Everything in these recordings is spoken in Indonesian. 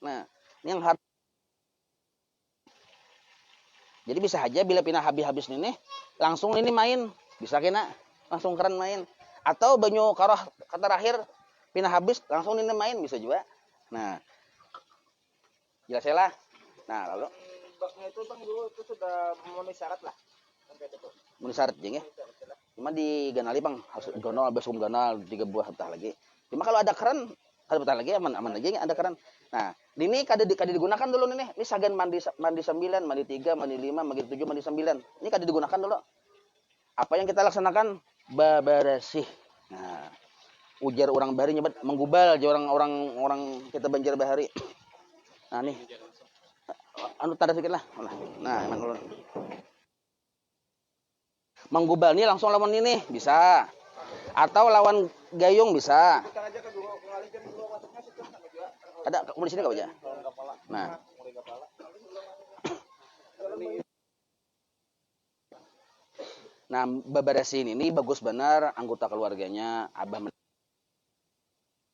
Nah, ini yang harus. Jadi bisa aja bila pindah habis ini langsung ini main, bisa kena langsung keren main. Atau banyu karah kata terakhir pindah habis langsung ini main bisa juga. Nah, jelas lah. Nah, lalu baknya itu Bang dulu itu sudah memenuhi syarat lah. memenuhi syarat ya. Cuma diganali Bang, harus ganal besum ganal 3 buah betah lagi. Cuma kalau ada keran ada betah lagi aman lagi ada keran. Nah, ini kada digunakan dulu nih. Ini sagan mandi 9, mandi 3, mandi 5, mandi 7, mandi 9. Ini kada digunakan dulu. Apa yang kita laksanakan? Babarasih. Nah, ujar orang bahari nyebut menggubal aja orang kita banjir bahari. Nah, nih. Anu tanda sedikit lah. Nah, emang ulun. Menggubal ini langsung lawan ini bisa. Atau lawan gayung bisa. Ada di sini enggak aja? Nah. Nah, babarasin ini bagus benar anggota keluarganya abah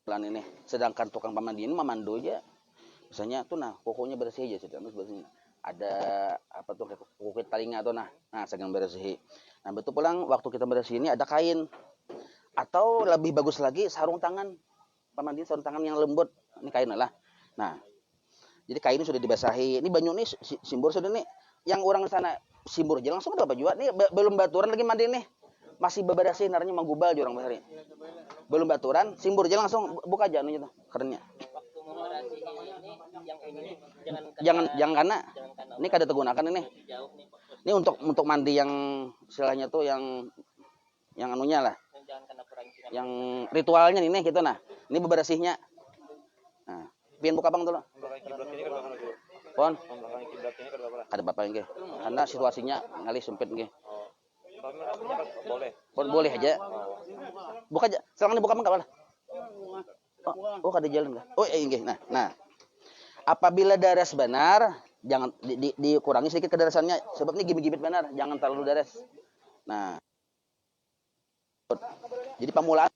plan ini. Sedangkan tukang pamandi ini memandu aja. Misalnya tuh nah, pokoknya bersih aja sih. Bersih. Ada apa tuh kukit talinga tuh nah segan bersih. Nah, betul pulang waktu kita bersih ini ada kain. Atau lebih bagus lagi sarung tangan. Pamandi sarung tangan yang lembut. Ini kain lah. Nah, jadi kain ini sudah dibasahi. Ini banyu nih simbur sudah nih. Yang orang sana simbur aja langsung ada apa juga. Nih belum baturan lagi mandi nih. Masih beberasi naranya menggubal orang bahari. Belum baturan, simbur aja langsung buka aja nih kerennya. Jangan karena ini kada digunakan ini. Ini untuk mandi yang istilahnya tuh yang anunya lah. Yang ritualnya ini gitu nah. Ini bebersihnya. Nah, pian buka Bang dulu. Pon. Kada apa-apa nggih. Karena situasinya ngali sempit nggih. Boleh aja. Buka aja. Sekarang dibuka Bang enggak apa-apa. Oh, kada jalan enggak? Oh, nggih. Nah. Apabila daras benar, jangan dikurangi sedikit kedarasannya sebab ini gimit-gimit benar, jangan terlalu daras. Nah. Jadi pamulaan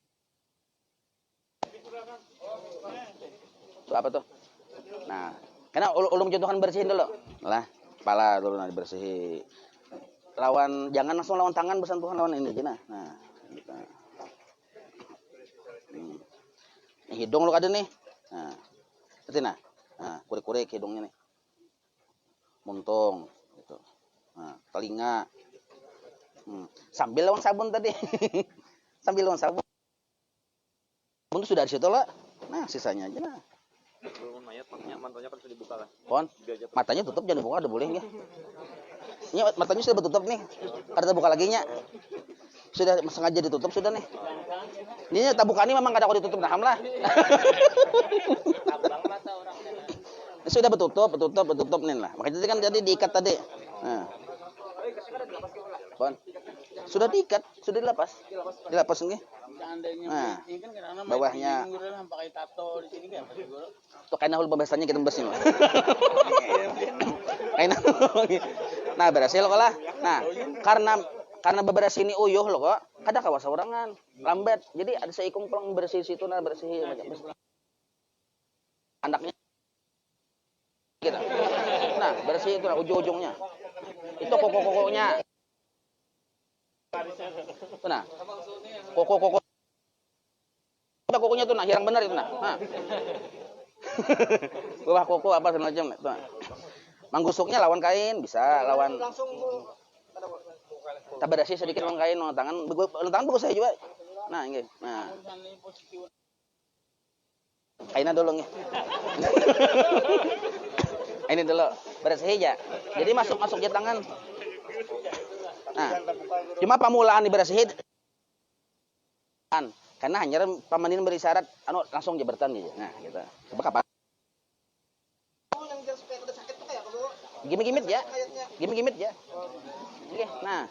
itu apa tuh? Nah, karena ulum contohkan bersihin dulu. Lah, kepala dulu nah dibersihin. Jangan langsung lawan tangan bersentuhan lawan ini aja nah. Nah, gitu. Ini hidung lu ada nih. Nah. Seperti nah. Nah, kurik-kurik hidungnya nih. Muntung gitu. Nah, telinga. Sambil lawan sabun tadi. Sambil lawan sabun. Sabun itu sudah di situ lah. Nah, sisanya aja nah. Belum mayat matanya kan sudah dibuka lah. Pon, matanya tutup jangan dibuka ada boleh ya. Ini matanya sudah tertutup nih. Kada buka lagi nya. Sudah sengaja ditutup sudah nih. Ini tak buka ini memang kada kau ditutup naham lah. Sudah betutup nih lah. Makanya kan jadi diikat tadi. Nah. Pon. Sudah diikat, sudah dilepas. Dilepas nggih. Nah, bawahnya pakai tato di sini kan tuh kain hul pembahasannya kita beresin. Kain. Nah, berhasil kok lah. Nah, karena beberes ini uyuh loh kok. Kada kawas orangan, lambat. Jadi ada seikung pulang bersih situ nah bersih anaknya. Gitu. Nah, bersih itu lah ujung-ujungnya. Itu koko-kokonya. Tuh nah. Koko-koko. Ada kokonya tuh nah, hirang benar itu nah. Nah. Buah koko apa semacam itu. Nah. Manggusuknya lawan kain, bisa lawan Langsung tabarasi sedikit lawan kain, lawan tangan bagus saya juga. Nah, nggih. Nah. Kainnya dulu nggih. Ini dulu bersih aja. Jadi masuk aja tangan. Nah, cuma pamulaan dibersihin. Karena hanya pamandin beri syarat langsung jebertan gitu. Nah, gitu. Coba kapan? yang jangan supaya kada sakit tuh kayak kalau Gimit-gimit ya. Gimit-gimit ya. Oke, nah.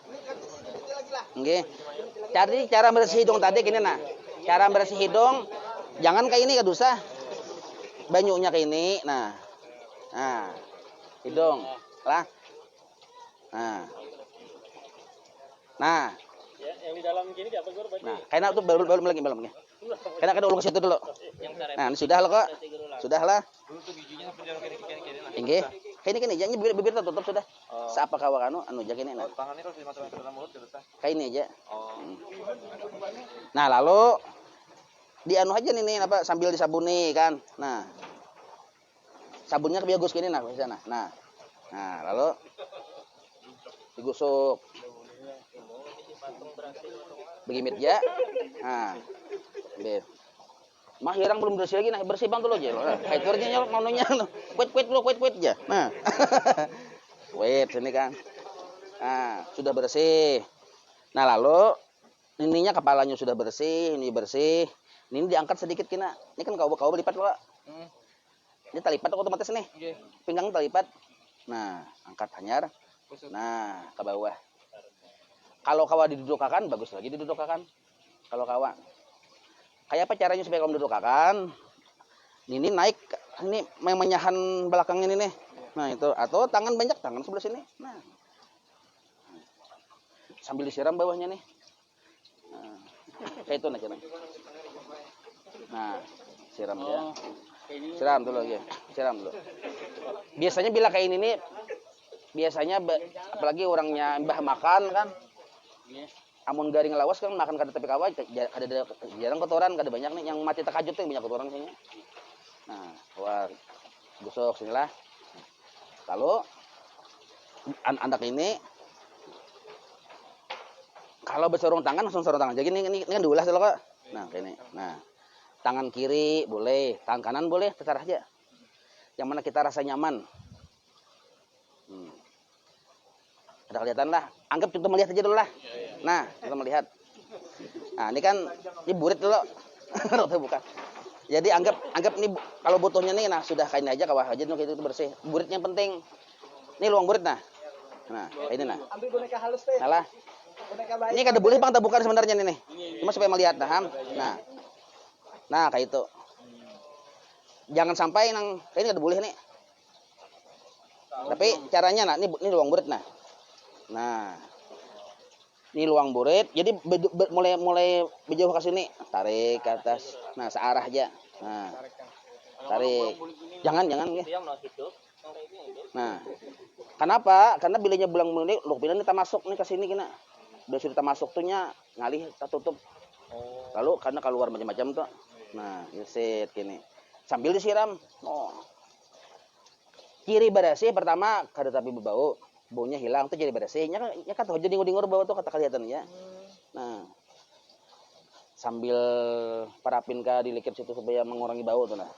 Oke. Cari cara bersih hidung tadi gini nah. Cara bersih hidung jangan kayak ini kada usah. Banyunya kayak ini. Nah. Nah. Hidung. Lah. Nah. Nah. ya yang di dalam gini apa gua Nah, kayaknya tuh belum lagi. Kena ulung ke situ dulu. Nah, ini sudah lo kok. Sudah lah. Inggih. Kini jangan bibir tutup sudah. Siapa kawa anu aja kini. Nah. Tangannya harus dimasukkan ke dalam mulut gitu tah. Kayak ini aja. Oh. Nah, lalu di anu aja nih apa sambil disabuni kan. Nah. Sabunnya kebiagus gini nah di sana. Nah. Nah, lalu digusuk. Begimit ya. Nah. Ambil. Mah hirang belum bersih lagi, nah bersih bang dulu aja. Kayak turnya nyolok maunya, wait aja. Nah, wait sini kan. Nah, sudah bersih. Nah lalu ininya kepalanya sudah bersih, ini bersih. Ini diangkat sedikit kina. Ini kan kau lipat loh. Ini talipat otomatis nih. Pinggang talipat. Nah, angkat hanyar. Nah, ke bawah. Kalau kawa didudukakan, bagus lagi didudukakan. Kalau kawa. Kayak apa caranya supaya kamu dudukakan? Ini naik, ini menyahan belakang ini nih. Nah itu, atau tangan banyak, tangan sebelah sini. Nah, sambil disiram bawahnya nih. Nah, kayak itu aja. Nah, siram ya. Siram dulu ya, siram dulu. Biasanya bila kayak ini nih, biasanya apalagi orangnya mbah makan kan. Amun garing lawas kan makan kada tapi kawa ada jarang kotoran kada banyak nih yang mati terkajut tuh banyak kotoran kayaknya. Nah, keluar gosok sinilah. Lalu anak ini kalau bersorong tangan langsung sorong tangan. Jadi ini kan diulas dulu kok. Nah, kayak ini. Nah, tangan kiri boleh, tangan kanan boleh, terserah aja. Yang mana kita rasa nyaman. Ada kelihatan lah. Anggap contoh melihat aja dulu lah. Nah, kita melihat. Nah, ini kan ini burit dulu. Bukan. Jadi anggap ini kalau butuhnya nih, nah sudah kain aja kawah aja kayak itu bersih. Buritnya penting. Ini luang burit nah. Nah, kayak ini nah. Ambil boneka halus teh. Salah. Boneka bayi. Ini kada boleh bang, tak bukan sebenarnya nih. Cuma supaya melihat paham. Nah kayak itu. Jangan sampai nang ini kada boleh nih. Tapi caranya nah ini luang burit nah. Nah, ini luang burit. Jadi mulai berjauh ke sini, tarik ke atas. Nah, searah aja. Nah, tarik. Jangan ya. Nah, kenapa? Karena bilanya bulang mulai, lu bilang kita masuk nih ke sini kena. Udah sudah kita masuk tuhnya ngalih kita tutup. Lalu karena keluar macam-macam tuh. Nah, set gini. Sambil disiram. Oh. Ciri bersih pertama kada tapi berbau. Baunya hilang tuh jadi bersihnya kan ya kata jadi ngur bau tuh kata kelihatan ya. Nah, sambil parapin ka dilikip situ supaya mengurangi bau tuh nah.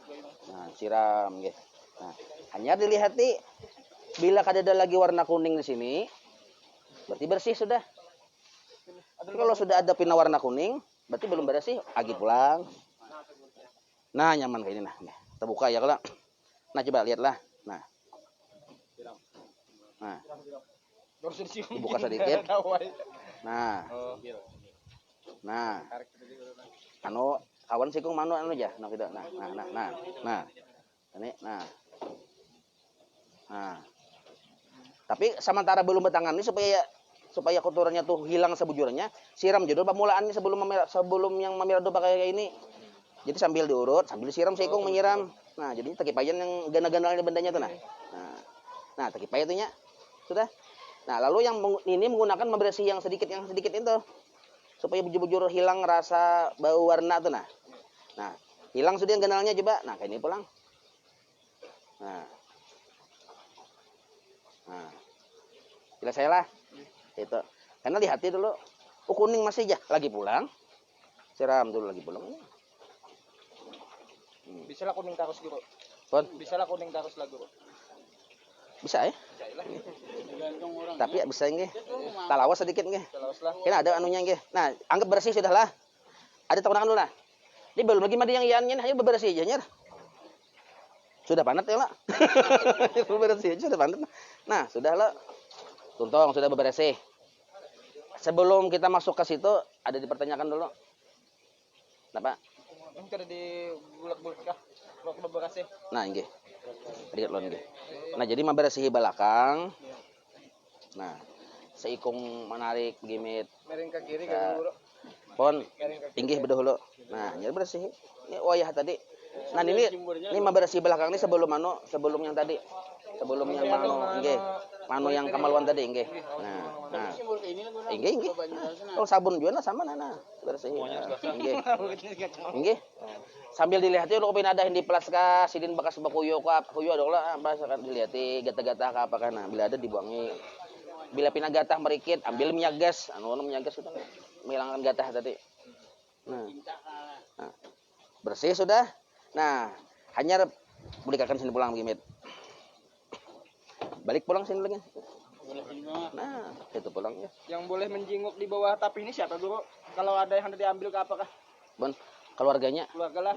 Nah, siram nggih. Nah, hanya dilihati bila kada ada lagi warna kuning di sini berarti bersih sudah. Tapi kalau sudah ada pina warna kuning berarti belum bersih, agi pulang. Nah, nyaman kayak ini nah. Kita buka ya kalau. Nah, coba lihatlah. Nah, dibuka sedikit. Nah, anu kawan sikung manu anu aja, nah gitu. Nah, ini, nah. Tapi sementara belum bertangan ini supaya kotorannya tuh hilang sebujurnya, siram judul pemulaannya sebelum yang memirado pakai ini. Jadi sambil diurut, sambil siram sikung menyiram. Nah, jadi tekipayan yang gana-ganalnya bendanya tuh nah. Nah, tekipayan itunya. Sudah. Nah, lalu yang ini menggunakan membersih yang sedikit itu supaya bujur-bujur hilang rasa bau warna tuh nah. Nah, hilang sudah yang ganalnya coba. Nah, kayak ini pulang. Nah. Jelas saya lah. Itu. Karena lihati dulu. Kuning masih aja lagi pulang. Siram dulu lagi pulang. Bisa lah kuning terus guru. Pon? Bisa lah kuning terus lah guru. Bisa ya? Tapi bisa nggih. Talawas sedikit nggih. Kena ada anunya nggih. Nah, anggap bersih sudah lah. Ada takunan dulu lah. Ini belum lagi mandi yang iannya hanya bebersih aja nyer. Sudah panas ya, Mak. Bebersih aja sudah panas. Nah, sudah lah. Tuntong sudah bebersih. Sebelum kita masuk ke situ ada dipertanyakan dulu. Kenapa? Ini kada di bulak-bulak kah? Bulak bebersih. Nah, nggih. Lihat lo nggih. Nah, jadi membersihi belakang. Nah, seikung menarik gimit. Miring ke kiri ke guru. Pon inggih bedahulu. Nah, nyari bersih. Ini wayah tadi. Nah, ini membersih belakang ini sebelum yang tadi. Sebelum yang inggih. Mano yang kemaluan tadi inggih. Nah. Inggih. Kalau sabun juga sama bersih. Inggih. Inggih. Sambil dilihatin lo pinadah di plus ka sidin bekas bakuyo ka kuyo adalah apa sekarang dilihati gata-gata ka apa kana bila ada dibuangi. Bila pina gatah merikit ambil minyak gas minyak gas itu menghilangkan gatah tadi. Nah. Bersih sudah. Nah, hanya belikan sini pulang Gimit. Balik pulang sini lagi. Nah, itu pulang ya. Yang boleh menjenguk di bawah tapi ini siapa Guru? Kalau ada yang hendak diambil ke apakah? Bon, keluarganya. Keluarga lah.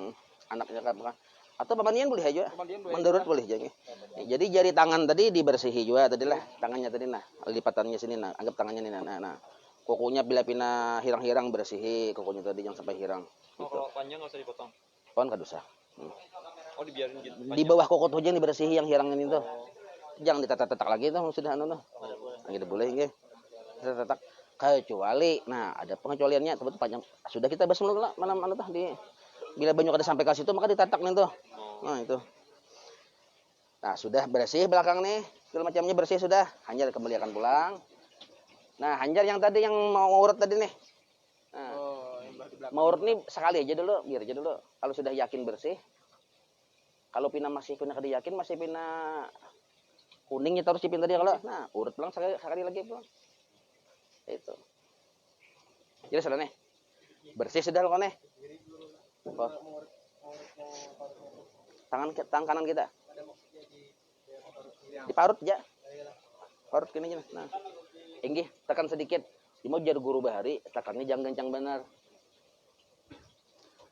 Anaknya ke apakah? Atau pamandian boleh aja. Menurut boleh aja. Jadi jari tangan tadi dibersihi juga tadi lah. Tangannya tadi lipatannya sini anggap tangannya ini nah. Kukunya bila pina hirang-hirang bersihi kukunya tadi yang sampai hirang. Gitu. Kalau panjang nggak usah dipotong. Pon kad usah. Oh dibiarin gitu. Di bawah kuku tuh aja dibersihi yang hirang ini tuh. Jangan ditatak-tatak lagi tuh sudah tuh. Nah, gitu boleh nggih. Tatak kecuali ada pengecualiannya sebetulnya panjang. Sudah kita bahas dulu lah malam tah di bila banyak ada sampai ke situ maka ditatak nih tuh. Nah, itu. Nah, sudah bersih belakang nih. Segala macamnya bersih sudah. Hanya kembalikan pulang. Nah, Hanjar yang tadi yang mau urut tadi nih. Nah, mau urut nih sekali aja dulu, biar aja dulu. Kalau sudah yakin bersih. Kalau pina masih pina kada yakin masih pina kuningnya terus cipin tadi kalau urut pulang sekali lagi pulang. Itu. Jadi sudah nih. Bersih sudah lo nih. Tangan kanan kita. Diparut aja. Parut gini aja. Nah. Inggih, tekan sedikit. Cuma jar guru bahari, tekannya jangan kencang benar.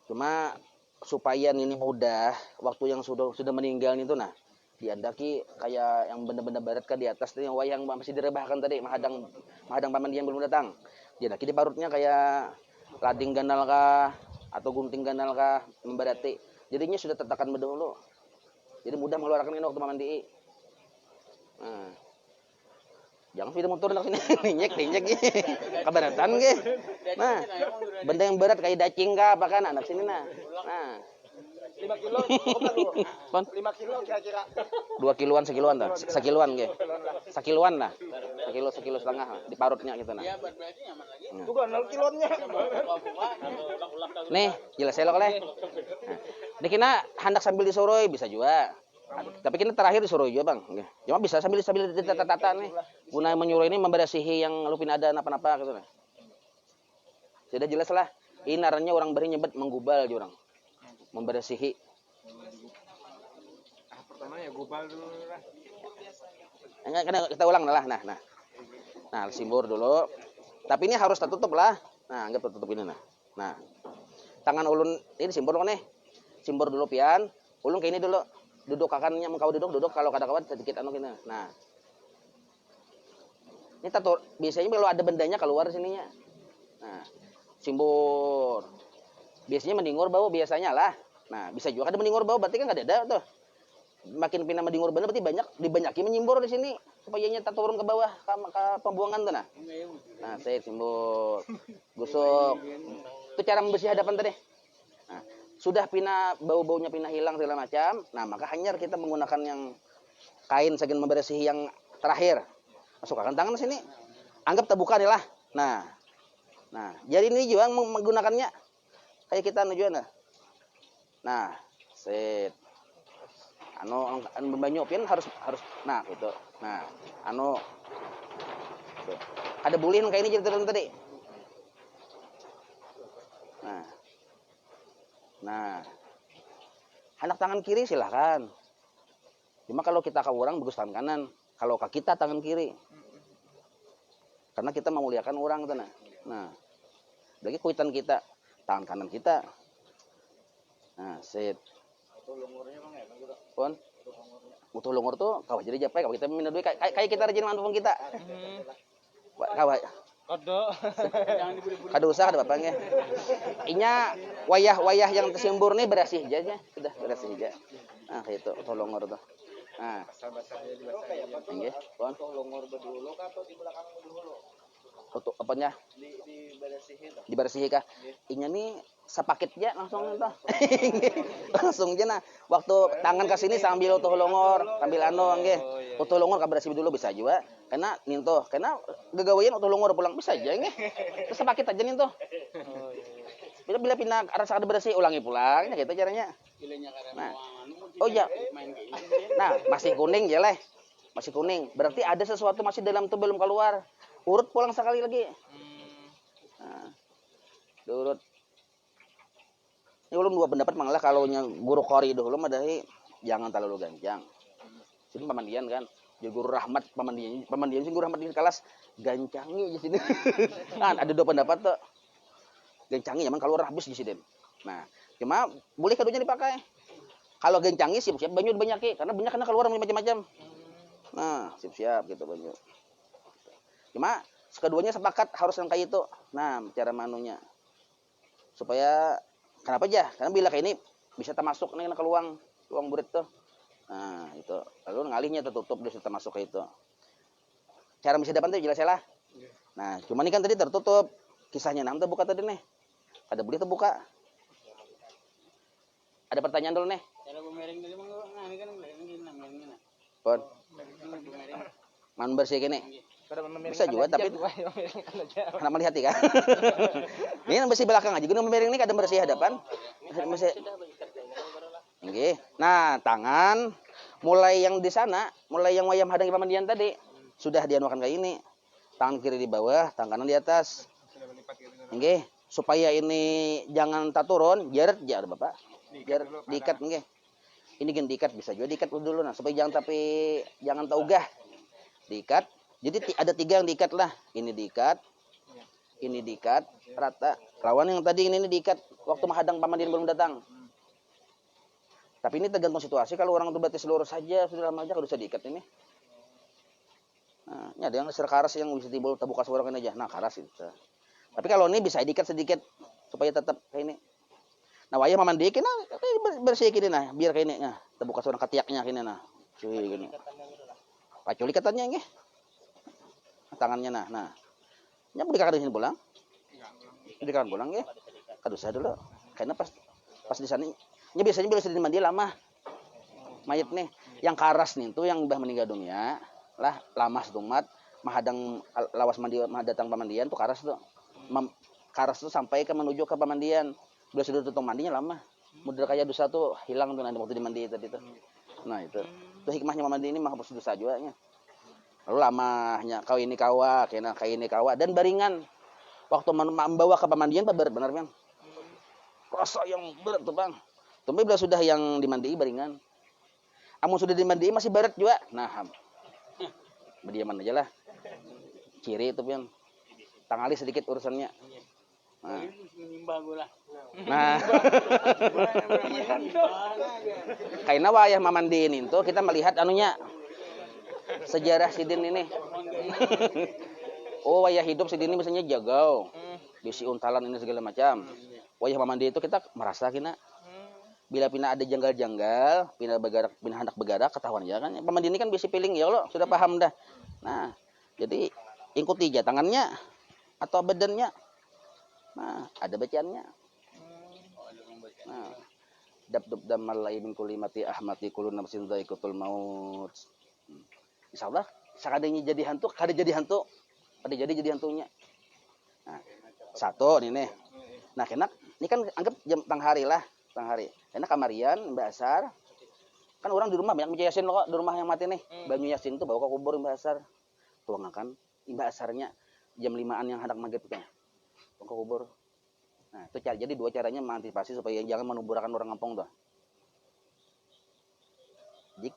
Cuma supaya ini mudah, waktu yang sudah meninggal itu diandaki kayak yang benda-benda barat ke di atas tuh yang wayang masih direbahkan tadi, menghadang pamandian belum datang. Diandaki diparutnya kayak lading ganal kah atau gunting ganal kah membarati. Jadinya sudah tertekan dulu. Jadi mudah mengeluarkan ini waktu mandi. Nah. Jangan video motor nak sini dinyek keberatan ge. Nah, benda yang berat kayak dacing kah apa kan anak sini nah. 5 kilo. Pon? 5 kilo kira-kira. 2 kiloan sekiloan dah. Sekiloan ge. Sekiloan lah. Sekilo setengah diparutnya gitu nah. Iya, berarti nyaman lagi. Tuh kan 0 kilonya. Nih, jelas elok leh. Dikina hendak sambil disoroi bisa juga. Tapi kita terakhir disuruh juga bang, cuma bisa sambil ditata-tata nih, guna menyuruh ini membersihi yang lupin ada apa-apa gitu nih. Sudah jelas lah, ini naranya orang beri nyebet menggubal juga orang, membersihi. Pertama ya gubal dulu lah. Kita ulang lah, nah simbur dulu, tapi ini harus tertutup lah, anggap tertutup ini nah, tangan ulun ini simbur nih, simbur dulu pian, ulun kayak ini dulu. Duduk kakannya mau kau duduk kalau kada kawat sedikit gini. Nah. Ini tato biasanya kalau ada bendanya keluar sininya. Nah, simbur. Biasanya mendingur bau biasanya lah. Nah, bisa juga ada mendingur bau berarti kan enggak ada tuh. Makin pindah mendingur bener berarti dibanyakin menyimbur di sini supaya nya turun ke bawah ke pembuangan tuh nah. Nah, saya simbur. Gosok. Itu cara membersih hadapan tadi. Nah, sudah bau-baunya hilang segala macam. Nah, maka hanya kita menggunakan yang kain segini membersih yang terakhir. Masukkan tangan ke sini. Anggap terbuka nih lah. Nah, jadi ini juga menggunakannya kayak kita juga nah. Set. Banyu pian harus gitu. Nah, tuh. Ada bulin kayak ini jadi tadi. Nah, anak tangan kiri silahkan. Cuma kalau kita ke orang bagus tangan kanan. Kalau ke kita tangan kiri. Karena kita memuliakan orang itu nah. Lagi kuitan kita tangan kanan kita. Nah, set. Lungurnya Bang ya, Pon. Utuh lungur tuh kawah jadi japek kalau kita minum duit kayak kita rajin manfaat kita. Kawah. Kada usah ada bapaknya. Inya wayah yang tersimbur nih bersih aja sudah bersih aja. Nah kayak itu tolongor tuh. Nah. Nggih, pon. Tolongor dulu atau di belakang dulu? Untuk apanya? Di barasihi kah? Inya nih sepaket aja langsung itu. Langsung aja nah. Waktu tangan ke sini sambil utuh longor, sambil anu nggih. Utuh longor ka barasihi dulu bisa juga. Karena ninto, karena gagawayan utuh longor pulang bisa aja nggih. Terus sepaket aja ninto. Bila pindah rasa ada bersih ulangi pulang, gitu caranya. Nah, oh ya, nah masih kuning ya leh, masih kuning. Berarti ada sesuatu masih dalam tuh belum keluar. Urut pulang sekali lagi. Nah, urut. Ini ulun dua pendapat malah kalau yang guru kori dulu mah dahi jangan terlalu gancang. Sini pemandian kan, jadi guru rahmat pemandian sih guru rahmat di kelas gancangi di sini. Kan ada dua pendapat tuh. Gencangi emang kalau habis di sini. Nah, cuma boleh keduanya dipakai. Kalau gencangi siap-siap banyu banyak karena banyak kena keluar macam-macam. Nah, siap-siap gitu banyu. Cuma keduanya sepakat harus yang kayak itu. Nah, cara manunya. Supaya kenapa aja? Karena bila kayak ini bisa termasuk nih ke luang burit tuh. Nah, itu. Lalu ngalihnya tertutup bisa termasuk ke itu. Cara bisa depan tuh jelas lah. Nah, cuma ini kan tadi tertutup. Kisahnya nam buka tadi nih. Ada boleh tuh buka. Ada pertanyaan dulu nih. Cara pemiring tadi mah ini kan miringnya. Pon. Man bersih gini. Bisa juga tapi kenapa melihat kan? Ini bersih belakang aja. Guna memiring ini kadang bersih hadapan. Bersih. Oke. Nah, tangan mulai yang di sana, mulai yang wayam hadang pemandian tadi sudah dianukan kayak ini. Tangan kiri di bawah, tangan kanan di atas. Oke, supaya ini jangan tak turun, jar Bapak. Jar diikat nggih. Ini gini diikat bisa juga diikat dulu nah supaya jangan taugah. Diikat. Jadi ada 3 yang diikat lah. Ini diikat. Ini diikat rata. Lawan yang tadi ini diikat waktu menghadang pemandian belum datang. Tapi ini tergantung situasi. Kalau orang itu berarti seluruh saja sudah lama aja kalau bisa diikat ini. Nah, ini ada yang karas yang bisa timbul terbuka suara aja. Nah, karas itu. Tapi kalau ini bisa diikat sedikit supaya tetap kayak ini. Nah, wayah mamandi kena bersih gini nah, biar kayak ini nah, terbuka suara ketiaknya gini nah. Gini. Paculi katanya nggih. Tangannya nah. Nah. Nya boleh kakak di sini pulang. Di kawan pulang nggih. Kadusa dulu. Karena pas di sana nya biasanya bila sudah mandi lama. Mayat nih yang karas nih tuh yang udah meninggal dunia lah lama setumat mahadang lawas mandi datang pemandian tuh karas tuh. Karas tuh sampai ke menuju ke pemandian. Bila sudah tutup mandinya lama. Mudah kayak dosa tuh hilang tuh nanti waktu dimandi tadi tuh. Nah itu. Itu hikmahnya mandi ini menghapus dosa juga nya. Lalu lamanya kau ini kawa, kayak ini kawa dan baringan. Waktu membawa ke pemandian benar Bang. Rasa yang berat tuh Bang. Tapi bila sudah yang dimandi baringan. Amun sudah dimandi masih berat juga. Nah, berdiaman aja lah. Ciri itu Bang. Tangali sedikit urusannya. Nah. Nah. Karena wayah mamandiin itu kita melihat anunya sejarah Sidin ini. Oh, wayah hidup Sidin ini misalnya jagau. Bisi untalan ini segala macam. Wayah mamandi itu kita merasa kena bila pina ada janggal-janggal, pina hendak begarak ketahuan ya kan. Pemandi ini kan bisi piling ya Allah, sudah paham dah. Nah, jadi ikuti aja tangannya atau badannya. Nah, ada bacaannya. Nah, dab damal min kulli mati ahmati kullu nafsin dha'iqatul maut. Insyaallah sakadanya jadi hantu, kada jadi hantu. Ada jadi hantunya. Nah, satu nih. Nah, kena ini kan anggap jam tang hari lah, tang hari. Kena kamarian Mbak Asar. Kan orang di rumah banyak baca Yasin kok, di rumah yang mati nih. Banyu Yasin tuh bawa ke kubur Mbak Asar. Tuangakan Mbak Asarnya jam 5-an yang hendak maghrib kan. Ke kubur. Nah, itu jadi 2 caranya mengantisipasi supaya jangan menuburakan orang kampung tuh. Jik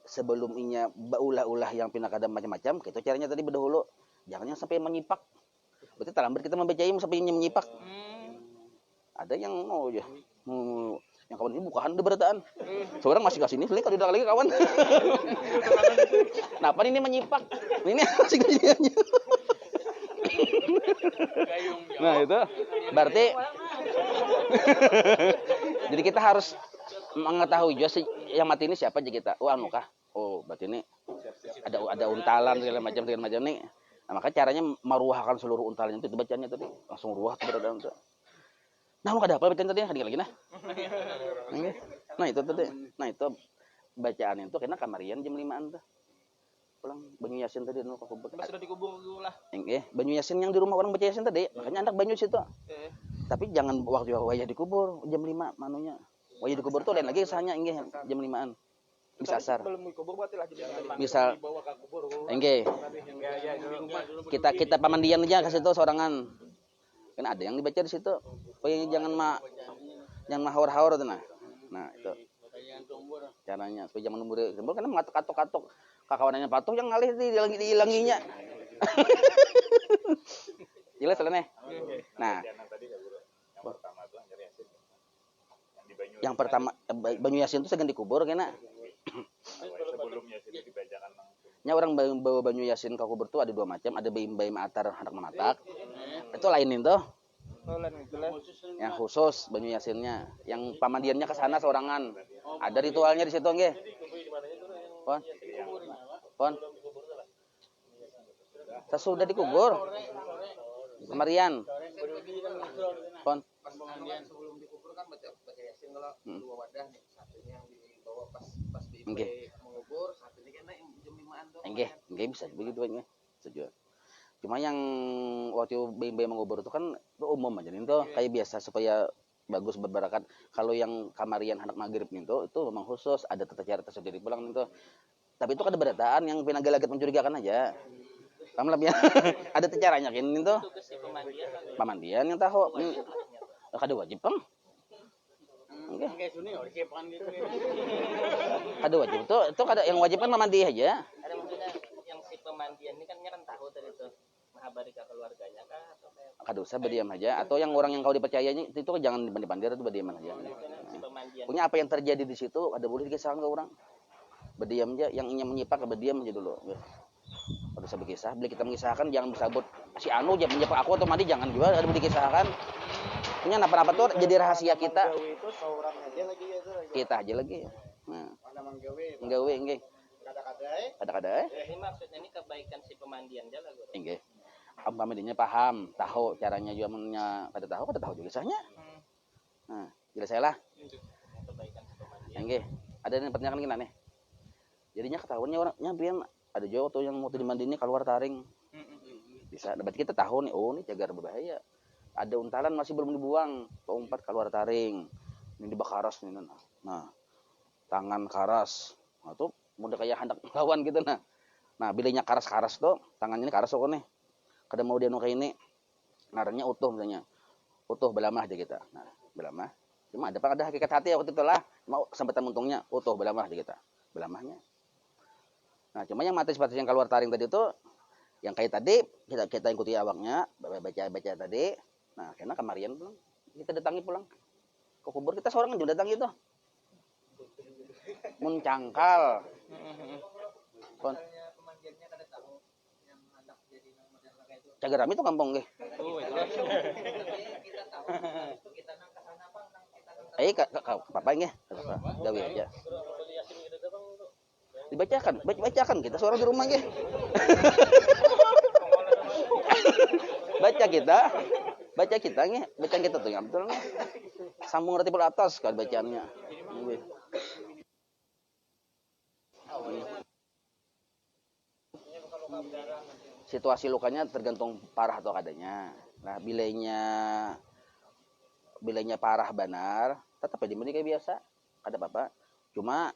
sebelum inya baulah-ulah yang pindah kadang macam-macam, itu caranya tadi berdahulu. Jangan sampai menyipak. Berarti terlambat kita membaca sampai menyipak. Ada yang mau aja. Yang kawan ini bukan ada berataan. Seorang masih kasih ini, kalau udah lagi kawan. Kenapa ini menyipak? Ini masih kasih aja. Nah itu berarti jadi kita harus mengetahui juga yang mati ini siapa aja kita. Oh anu kah? Oh berarti ini ada untalan segala macam nih. Nah, maka caranya meruahkan seluruh untalan itu bacanya tadi. Langsung ruah tuh berada tuh. Nah, lu kada apa bacaan tadi hadir lagi nah. Nah, itu tadi. Nah, itu bacaan itu kena kamarian jam 5-an tuh. Pulang Banyu Yasin tadi nu kubur. Pas sudah dikubur dulu lah. Banyu Yasin yang di rumah orang baca Yasin tadi. Makanya anak banyu situ. Tapi jangan waktu wayah dikubur jam 5 manunya. Wayah dikubur tuh lain lagi sahanya inggih jam 5-an. Bisa asar. Belum dikubur berarti lah jadi Misal enggak. Kita pamandian aja ke situ sorangan. Kan ada yang dibaca di situ. Pokoknya jangan haur-haur tuh nah. Nah, itu. Caranya supaya jangan umur karena mengatok-atok kakawanannya patuh yang ngalih dihilanginya. Jelas lah nih. Nah. Yang pertama Banyu Yasin itu segan dikubur kena. Sebelumnya sih dibacakan langsung. Nya orang bawa Banyu Yasin ke kubur tuh ada dua macam, ada bayi atar hendak mematak. Itu lainin tuh. Yang khusus Banyu Yasinnya, yang pamandiannya ke sana seorangan. Ada ritualnya di situ nggih. Pon. Sesudah dikubur. Kemarian. Pon. Sebelum dikubur kan baca Yasin kalau dua wadah nih. Satunya yang dibawa pas mengubur, satunya kan jam 5-an tuh. Nggih bisa begitu nggih. Setuju. Cuma yang waktu bayi mengubur itu kan itu umum aja nih tuh kayak biasa supaya bagus berbarakat. Kalau yang kamarian anak maghrib itu memang khusus ada tata cara tersendiri pulang itu. Tapi itu kan ada berataan yang pinagalagat mencurigakan aja. Paham lah ya. Ada tata caranya kan itu. Pamandian yang tahu. Kada wajib kan? Kada wajib itu kada yang wajib kan memandi aja. Ada maksudnya yang si pemandian ini kan nyaran tahu tadi tuh menghabari ke keluarganya kah atau kayak Kada usah berdiam aja atau yang orang yang kau dipercayanya itu jangan dibandi-bandir itu berdiam aja. si pemandian. Punya apa yang terjadi di situ ada boleh dikisahkan ke orang. Berdiam aja yang ingin menyipak berdiam aja dulu. Kalau bisa berkisah, beli kita mengisahkan jangan bersabut si Anu aja menyipak aku atau mandi jangan juga ada boleh dikisahkan. Punya apa-apa tuh jadi rahasia kita. Itu seorang aja lagi ya itu. Kita aja lagi. Nah, Mana manggawe? nggawe nggih. Kada-kada. Ini maksudnya ini kebaikan si pemandian aja lah guru. Nggih. Pamedinya paham, tahu caranya juga kada tahu juga sahnya. Nah, jelas saya lah. Kebaikan si pemandian. Nggih. Ada yang pertanyaan gini nih. Jadinya ketahuannya orang nyampean ada juga tuh yang mau dimandi ini keluar taring. Bisa. Berarti kita tahu nih, oh ini cagar berbahaya. Ada untalan masih belum dibuang, umpat keluar taring. Ini dibakaras nih nah. Tangan karas. Nah, tuh mudah kayak hendak lawan gitu nah. Nah, bilanya karas-karas tuh, tangannya ini karas kok nih. Kada mau dia kayak ini. Naranya utuh misalnya. Utuh belamah aja kita. Nah, belamah. Cuma ada hakikat hati waktu itu lah. Mau sambatan untungnya utuh belamah aja kita. Belamahnya. Nah, cuma yang mati seperti yang keluar taring tadi itu yang kayak tadi kita ikuti awaknya, baca tadi. Nah, karena kemarian pulang. Kita datangi pulang. Ke kubur kita seorang juga datang itu. Mun cangkal. Kon. Cagar Rami itu kampung nggih. Apa nggih? Gawe aja. Dibacakan kita seorang di rumah nggih. Baca kita nggih, bacaan kita tuh yang betul nggih. Sambung rati pul atas kan bacaannya. Nggih. Situasi lukanya tergantung parah atau kadanya. Nah, bilainya parah benar, tetap aja mending kayak biasa. Kada apa-apa. Cuma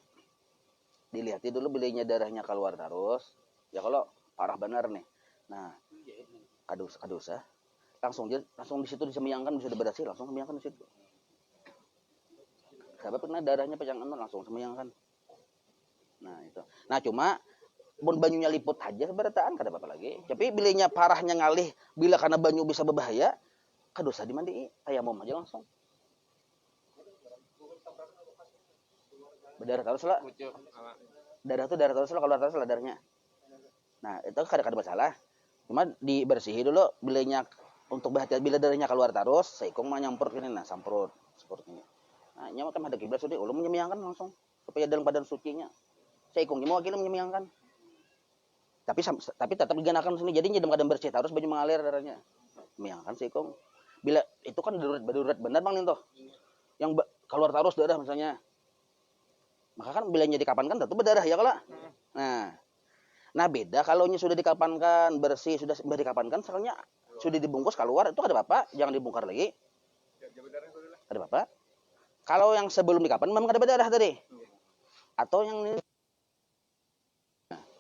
dilihatin dulu bilainya darahnya keluar terus. Ya kalau parah benar nih. Nah, kadosa. Langsung di situ disembayangkan bisa berhasil langsung sembayangkan di situ. Sebab pernah darahnya pecangan langsung sembayangkan. Nah, itu. Nah, cuma mun banyunya liput aja seberataan kada apa-apa lagi. Tapi bilainya parahnya ngalih bila karena banyu bisa berbahaya, kadosa dimandi tayamum aja langsung. Berdarah terus lah. Darah terus lah kalau terus lah darahnya. Nah, itu kada masalah. Cuma dibersihi dulu bilainya untuk berhati-hati bila darahnya keluar terus, seikung mah nyamprut ini nah, semprot ini. Nah, nya makan ada kiblat sudah ulun menyembayangkan langsung supaya dalam badan sucinya. Seikung mau wakil menyembayangkan. Tapi tetap digenakan sini. Jadi jadi kadang bersih terus baju mengalir darahnya. Meyangan sih kong. Bila itu kan darurat benar Bang Ninto. Yang keluar terus darah misalnya. Maka kan bilanya dikapankan tentu berdarah ya kalau. Nah beda kalau sudah dikapankan bersih sudah dikapankan soalnya sudah dibungkus keluar itu ada apa? Jangan dibongkar lagi. Ada apa? Kalau yang sebelum dikapan memang ada berdarah tadi. Atau yang ini.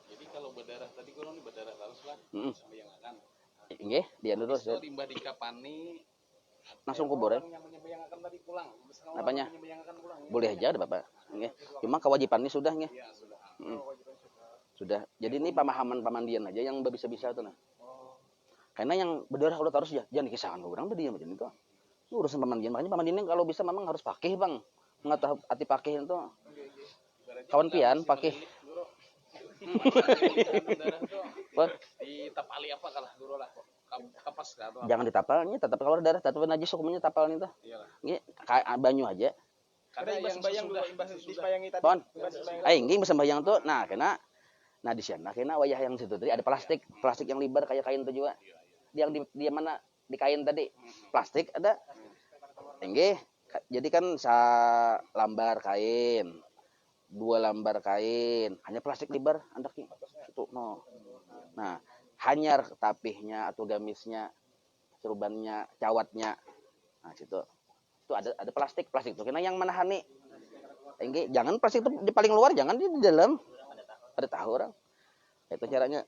Jadi kalau berdarah tadi kalau ini berdarah terus lah sampai yang akan. Nggih, dia dulu. Itu limbah dikapani Langsung kubur ya. Yang akan tadi pulang. Apanya? Pulang, Boleh aja ada Bapak. Nggih. Cuma kewajiban ini sudah nggih. ya sudah. Sudah. Jadi ini pemahaman pamandian aja yang bisa-bisa tuh nah. Karena yang berdarah kalau terus ya jangan dikisahkan ke orang dia macam itu. Urusan pamandian. Makanya pamandian kalau bisa memang harus pakai Bang. Hati pakai itu. Kawan pian pakai. Ditapali apa kalah guru lah. Kapas atau apa? Jangan ditapalnya, tetap kalau darah, tetap najis hukumnya tapal itu. Iyalah. Nggih, kayak banyu aja. Karena yang sembahyang dulu, imbas disembayangi tadi. Pon. Nggih sembahyang tuh. Nah di sana kena wayah yang situ tadi ada plastik yang libar kayak kain itu juga. Yang di mana di kain tadi plastik ada. Nggih, jadi kan lambar kain. 2 lambar kain, hanya plastik libar andaknya. Itu no. Nah, hanyar tapihnya atau gamisnya, serbannya, cawatnya. Nah, situ. Itu ada plastik itu. Karena yang menahani. Nggih, jangan plastik itu di paling luar, jangan di dalam. Ada tahu orang. Itu caranya.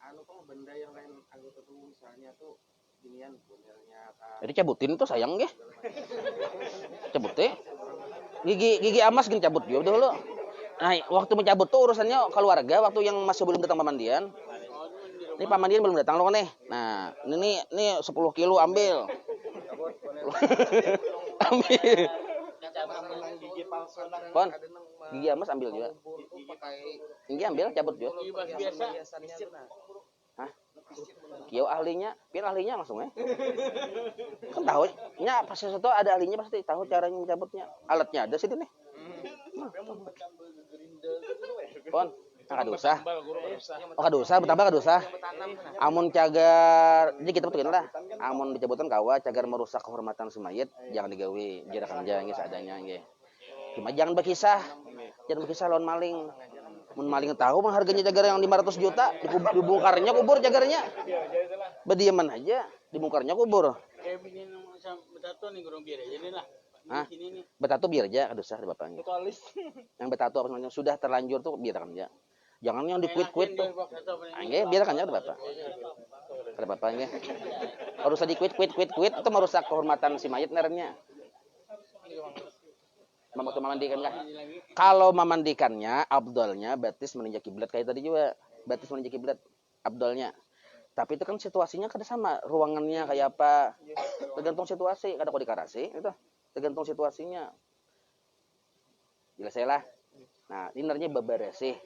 Kok benda yang lain anggota tubuh misalnya tuh ginian modelnya Jadi cabutin tuh sayang nggih. Cabutin. Gigi amas gini cabut juga dulu. Nah, waktu mencabut tuh urusannya keluarga waktu yang masih belum datang pamandian. Ini pamandian belum datang loh nih. Nah, ini 10 kilo ambil. Ambil. gigi palsu Pon. Gigi amas ambil juga. Gigi ambil cabut juga. biasanya Hah? Kieu ahlinya, pian ahlinya langsung ya. Kan tahu nya pasti sesuatu ada ahlinya pasti tahu caranya mencabutnya. Alatnya ada sih nih. Pon, kadosa. Oh kadosa, betapa kadosa. Amun cagar, jadi kita betul lah. Amun dicabutan kawa cagar merusak kehormatan si mayit, jangan digawe jarakan aja nggih seadanya nggih. Cuma jangan berkisah. Jangan berkisah lawan maling. Mun maling tahu mah harganya cagar yang 500 juta, dibongkarnya kubur cagarnya. Bediaman aja, dibongkarnya kubur. Kayak begini betato nih gurung biar aja nih lah. Hah? Ini nih. Betato biar aja kadosa bapaknya. Tualis. Yang betato apa namanya sudah terlanjur tuh biarkan aja. Jangan yang dikuit-kuit tuh. Nggih, biarkan aja bapak. Kada bapaknya. Harus dikuit-kuit itu merusak kehormatan si mayit nernya. Waktu memandikan kah? Kalau memandikannya, abdolnya batis meninjak kiblat kayak tadi juga. Batis meninjak kiblat, abdolnya. Tapi itu kan situasinya kada sama. Ruangannya kayak apa? Tergantung situasi. Kada kok dikarasi itu. Tergantung situasinya. Jelas lah. Nah, dinernya beberesih.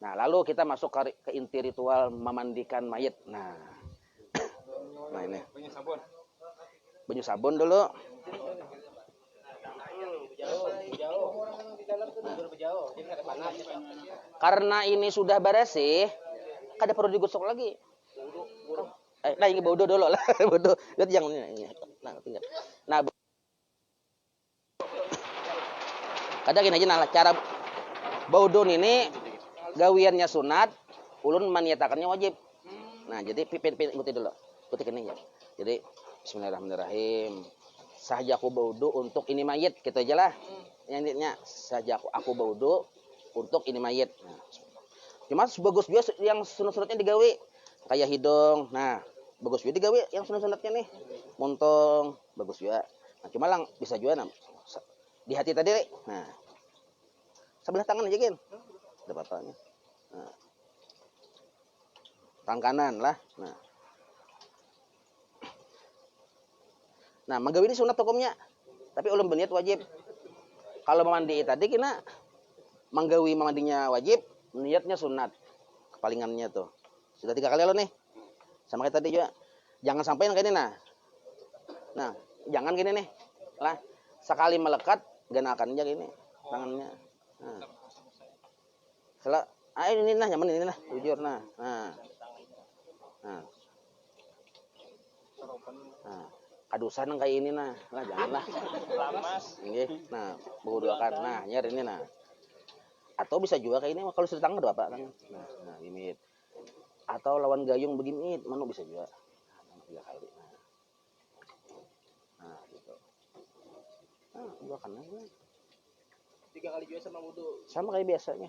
Nah, lalu kita masuk ke inti ritual memandikan mayit. Nah ini. Banyu sabun dulu. Karena ini sudah bersih, kada perlu digosok lagi. Nah ini bodoh dulu lah, bodoh. Lihat yang ini. Nah, tinggal. Nah, kadang gini aja nah cara bodoh ini gawiannya sunat, ulun maniatakannya wajib. Nah, jadi pipin ikuti dulu. Ikuti ini ya. Jadi bismillahirrahmanirrahim. Sahaja aku baudu untuk ini mayit, gitu aja lah. Yang sahaja aku baudu untuk ini mayit. Nah, cuma bagus biasa yang sunat-sunatnya digawe kayak hidung. Nah, bagus juga digawe yang sunat-sunatnya nih. Montong, bagus juga. Nah, cuma lang bisa juga di hati tadi. Nah, sebelah tangan aja kan. Ada apa-apanya. Nah. Tangan kanan lah. Nah, menggawi ini sunat hukumnya. Tapi ulun berniat wajib. Kalau memandi tadi kena menggawi memandinya wajib, niatnya sunat. Kepalingannya tuh. Sudah 3 kali lo nih. Sama kayak tadi juga. Jangan sampai yang kayak ini nah. Nah, jangan gini nih. Lah, sekali melekat genakan aja gini tangannya. Nah. ini nah nyaman ini nah jujur nah. Nah. Nah. Nah. Kadusan kayak ini nah. Lah janganlah. Lamas. Nggih. Nah, buruakan. Nah, nyer ini nah. Atau bisa juga kayak ini kalau sudah tangga apa kan. Nah, gimit. Atau lawan gayung begini, mana bisa juga. Nah, 3 kali. Nah, gitu. Nah, buruakan aja. 3 kali juga sama wudu. Sama kayak biasanya.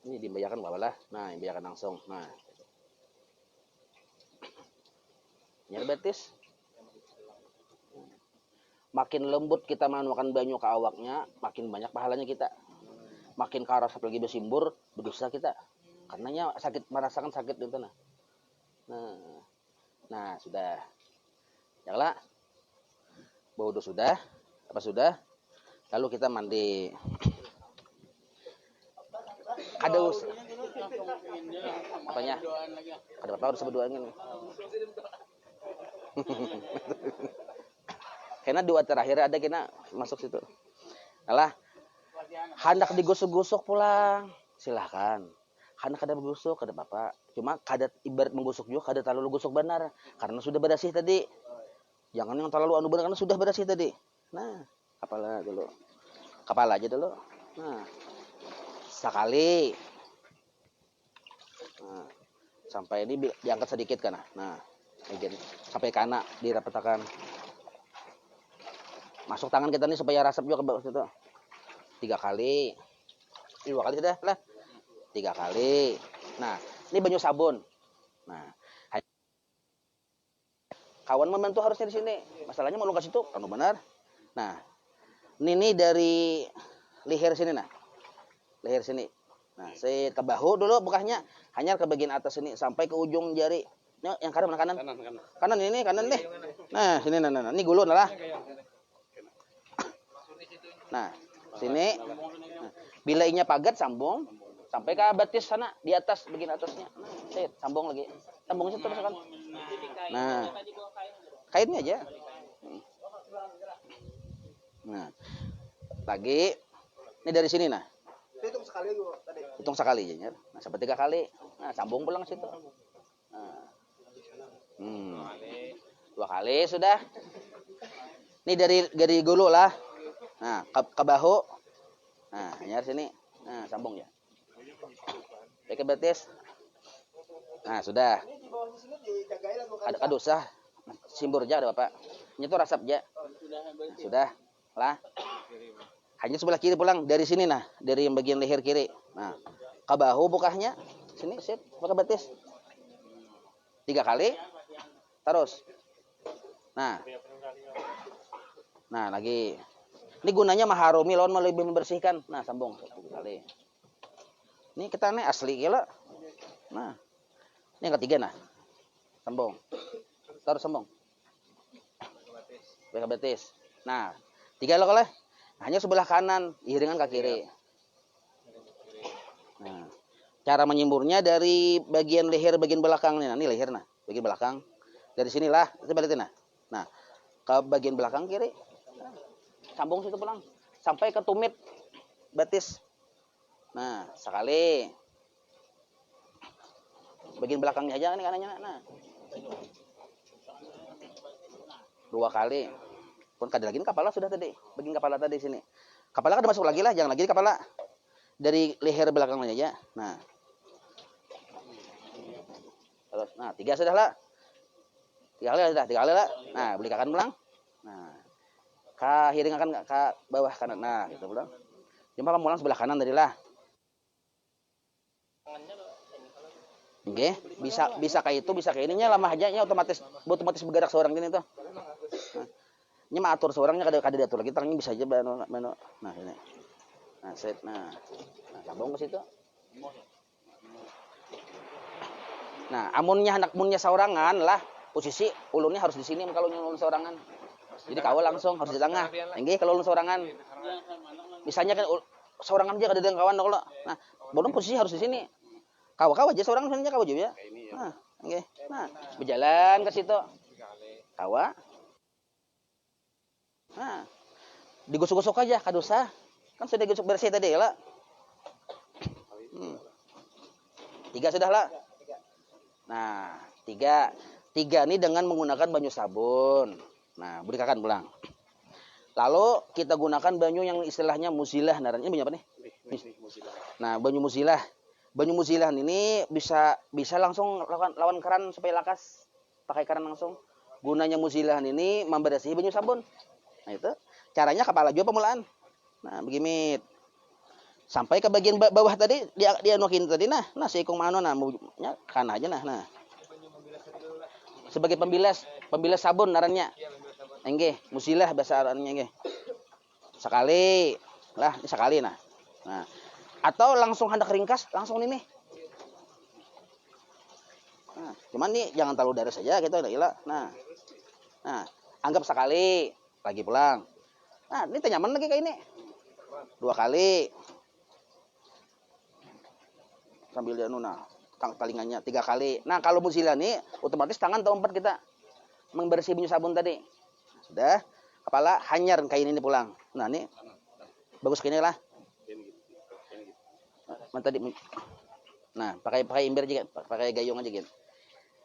Ini dibayarkan apa lah? Nah, dibayarkan langsung. Nah, nyer betis. Makin lembut kita manukan banyu ke awaknya, makin banyak pahalanya kita. Makin karas apalagi bersimbur, berdosa kita. Karenanya sakit, merasakan sakit itu nah. Nah, sudah. Janganlah. Bau sudah. Apa sudah? Lalu kita mandi. Ada apanya? Ada apa harus berdoa ini? Karena doa terakhir ada kena masuk situ. Alah, hendak digusuk-gusuk pulang, silahkan. Hendak ada menggusuk, ada bapak. Cuma kada ibarat menggusuk juga, kada terlalu gusuk benar, karena sudah bersih tadi. Jangan yang terlalu anu benar, karena sudah bersih tadi. Nah, kepala dulu, kepala aja dulu. Nah, sekali. Nah, sampai ini diangkat sedikit kan? Nah, begini sampai kana dirapetakan. Masuk tangan kita nih supaya rasap juga ke bawah situ. 3 kali. 2 kali sudah lah. 3 kali. Nah, ini banyu sabun. Nah, kawan membantu harusnya di sini. Masalahnya mau kasih situ, kan benar. Nah, ini dari leher sini nah. Leher sini. Nah, saya ke bahu dulu bukanya, hanya ke bagian atas sini sampai ke ujung jari. Ini yang kanan mana kanan? Kanan ini, kanan nih. Nah, sini nah. Ini gulun lah. Nah, sini. Nah, bilainya pagat sambung sampai ke batis sana di atas bagian atasnya. Nah, sambung lagi. Sambung situ misalkan. Nah. Kainnya aja. Nah. Lagi ini dari sini nah. Hitung sekali gua tadi. Hitung sekali aja. Nah, sampai 3 kali. Nah, sambung pulang situ. Nah. 2 kali sudah. Ini dari gulu lah. Nah, ke bahu. Nah, nyari sini. Nah, sambung ya. Pakai betis. Nah, sudah. Ini di bawah sini dijagain lagu Ada usah. Simbur aja ada Bapak. Ini tuh rasap aja. Nah, sudah. Lah. Hanya sebelah kiri pulang dari sini nah, dari yang bagian leher kiri. Nah, ke bahu bukanya. Sini sip, pakai betis. 3 kali. Terus. Nah. Nah, lagi. Ini gunanya maharumi lawan lebih membersihkan. Nah, sambung 1 kali. Ini kita nih asli gila. Nah. Ini yang ketiga nah. Sambung. Terus sambung. Pakai betis. Nah, 3 lo kalau hanya sebelah kanan, iringan ke kiri. Nah, cara menyemburnya dari bagian leher bagian belakang nih. Nah, ini leher nah, bagian belakang. Dari sinilah, kita balikin nah. Nah, ke bagian belakang kiri. Sambung situ pulang sampai ke tumit betis. Nah, sekali. Bagian belakangnya aja nih kanannya. Nah. 2 kali. Pun kada lagi kepala sudah tadi. Bagian kepala tadi sini. Kepala kada masuk lagi lah, jangan lagi di kepala. Dari leher belakangnya aja. Nah. Terus nah, 3 sudah lah. 3 kali sudah, 3 kali lah. Nah, beli kakan pulang. Nah. Hiring akan ke bawah kanan. Nah, gitu pulang. Cuma kamu pulang sebelah kanan tadi lah. Oke, bisa kayak itu, bisa kayak ininya lama aja nya otomatis bergerak seorang gini tuh. Nah, ini mah atur seorangnya kada diatur lagi, tangannya bisa aja bano. Nah, ini. Nah, set. Nah, sambung ke situ. Nah, amunnya seorangan lah, posisi ulunnya harus di sini kalau ulun seorangan. Jadi kawal langsung harus di tengah. Nggih, kalau ulun seorangan. Misalnya kan seorangan aja kada ada kawan kalau. Nah, ulun posisi harus di sini. Kawa aja seorang sebenarnya kawa juga. Nah, oke. Nah, berjalan ke situ. Kawa. Nah, digosok-gosok aja kadosa. Kan sudah digosok bersih tadi lah. 3 sudah lah. Nah, 3 ini dengan menggunakan banyu sabun. Nah, berikan pulang. Lalu kita gunakan banyu yang istilahnya muzilah. Naranya banyu apa nih? Nah, banyu muzilah. Banyu muzilah ini bisa langsung lawan keran supaya lakas. Pakai keran langsung. Gunanya muzilah ini membersih banyu sabun. Nah, itu caranya kepala juga pemulaan. Nah, begini. Sampai ke bagian bawah tadi dia nukin tadi nah si ikung mano nah kan aja nah. Sebagai pembilas sabun narannya. Nggih, musilah bahasa arannya nggih. Sekali. Lah, ini sekali nah. Nah, atau langsung hendak ringkas langsung ini. Nah, cuman nih jangan terlalu darah saja gitu ilah. Nah, anggap sekali lagi pulang. Nah, ini nyaman lagi kayak ini. 2 kali. Sambil dia talingannya 3 kali. Nah, kalau musilah nih otomatis tangan atau 4 kita membersih banyu sabun tadi. Sudah, kepala hanyar kain ini pulang. Nah, ini bagus gini lah. Tadi. Nah, pakai imber juga, pakai gayung aja gitu.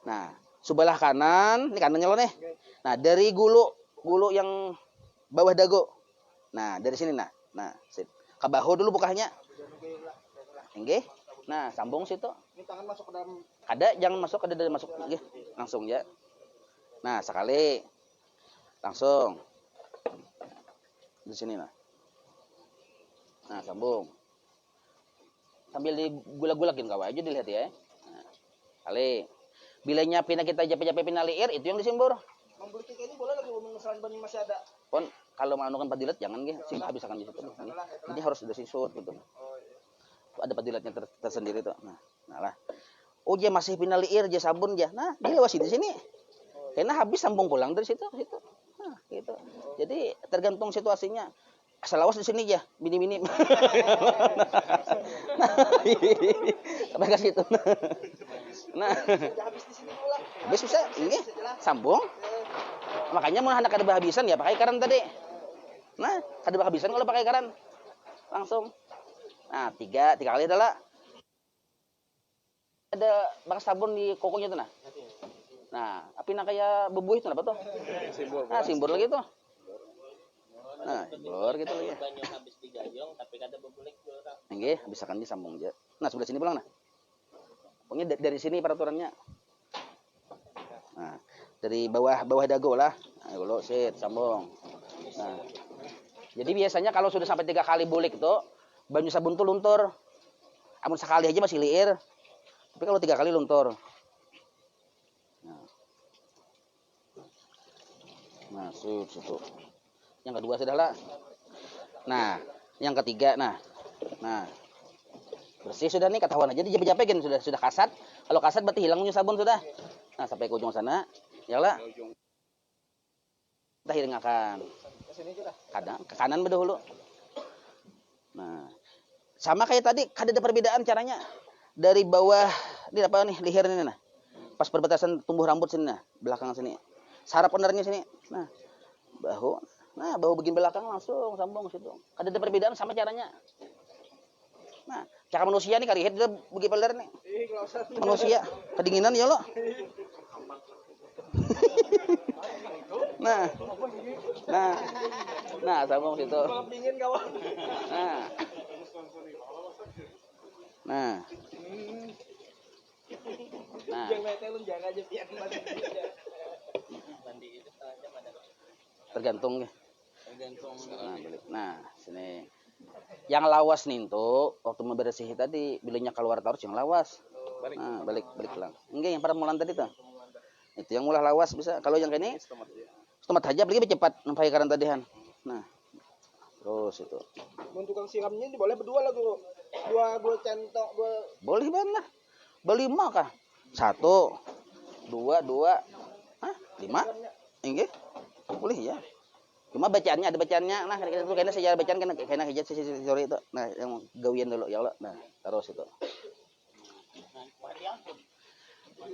Nah, sebelah kanan, ini kanannya lo nih. Nah, dari gulu yang bawah dagu. Nah, dari sini nah. Nah, sip. Ke bahu dulu bukanya. Nggih. Nah, sambung situ. Ini tangan masuk ke dalam. Ada, jangan masuk, ada masuk. Nggih. Langsung ya. Nah, sekali. Langsung. Di sini nah. Nah, sambung. Sambil digulak-gulakin kawan aja dilihat ya. Nah, kali. Bila nyapin kita jape-jape pinaliir itu yang disimbur. Membeli ini boleh lagi mengesalan banyu masih ada. Pon kalau mau kan padilat jangan nggih, sing habiskan di situ. Jadi harus ada sisut gitu. Ada padilatnya tersendiri tuh. Nah lah. Oh, dia masih pinaliir, dia sabun dia. Nah, dia lewat di sini. Karena habis sambung pulang dari situ. Nah, gitu. Jadi tergantung situasinya. Asal awas di sini aja, mini-mini. Sampai ke situ. Nah, Habis di sini pula. habis bisa ini sambung. Makanya mau hendak ada habisan ya pakai karan tadi. Nah, ada habisan kalau pakai karan langsung. Nah, 3 kali adalah ada bekas sabun di kokonya tuh nah. Nah, api nak kayak bebuih itu apa tuh? Simbol lagi tuh. Nah, simbol gitu lagi. Banyu habis digayung tapi kada bebulek dulu. Nggih, bisakan disambung aja. Nah, sebelah sini pulang nah. Pokoknya dari sini peraturannya. Nah, dari bawah dagu lah. Nah, dulu sit sambung. Nah. Jadi biasanya kalau sudah sampai 3 kali bulik itu banyu sabun tuh luntur. Amun sekali aja masih liir. Tapi kalau 3 kali luntur. Nah, situ. Yang kedua sudah lah. Nah, yang ketiga nah. Bersih sudah nih ketahuan aja dijape-japekin sudah kasat. Kalau kasat berarti hilang banyu sabun sudah. Nah, sampai ke ujung sana. Ya lah. Kita hiringakan. Kadang ke kanan dahulu. Nah, sama kayak tadi, ada perbedaan caranya. Dari bawah, ini apa nih, leher ini nah. Pas perbatasan tumbuh rambut sini nah, belakang sini. Saraf undernya sini. Nah, bahu. Nah, bahu bagian belakang langsung sambung situ. Ada perbedaan sama caranya. Nah, cara manusia nih kali dia bagi peler nih. Manusia kedinginan ya lo. Nah, sambung situ. Dingin kawan. Nah. Jangan telun jaga aja biar Mandi itu setengah jam ada. Tergantung. Nah, sini. Yang lawas nih tuh waktu membersih tadi bilanya keluar terus yang lawas. Nah, balik pulang. Enggak yang pada mulan tadi tuh. Itu yang mulai lawas bisa. Kalau yang kayak ini tomat aja pergi cepat sampai karan tadihan. Nah. Terus itu. Untuk tukang siramnya ini boleh berdua lah guru. Dua centok, Boleh banget lah. Berlima kah? 1 2 Hah? 5? Enggak. Boleh ya. Cuma bacaannya ada bacaannya. Nah, kayaknya sejarah bacaan kayaknya hijat sore itu. Nah, yang gawian dulu ya Allah. Nah, terus itu.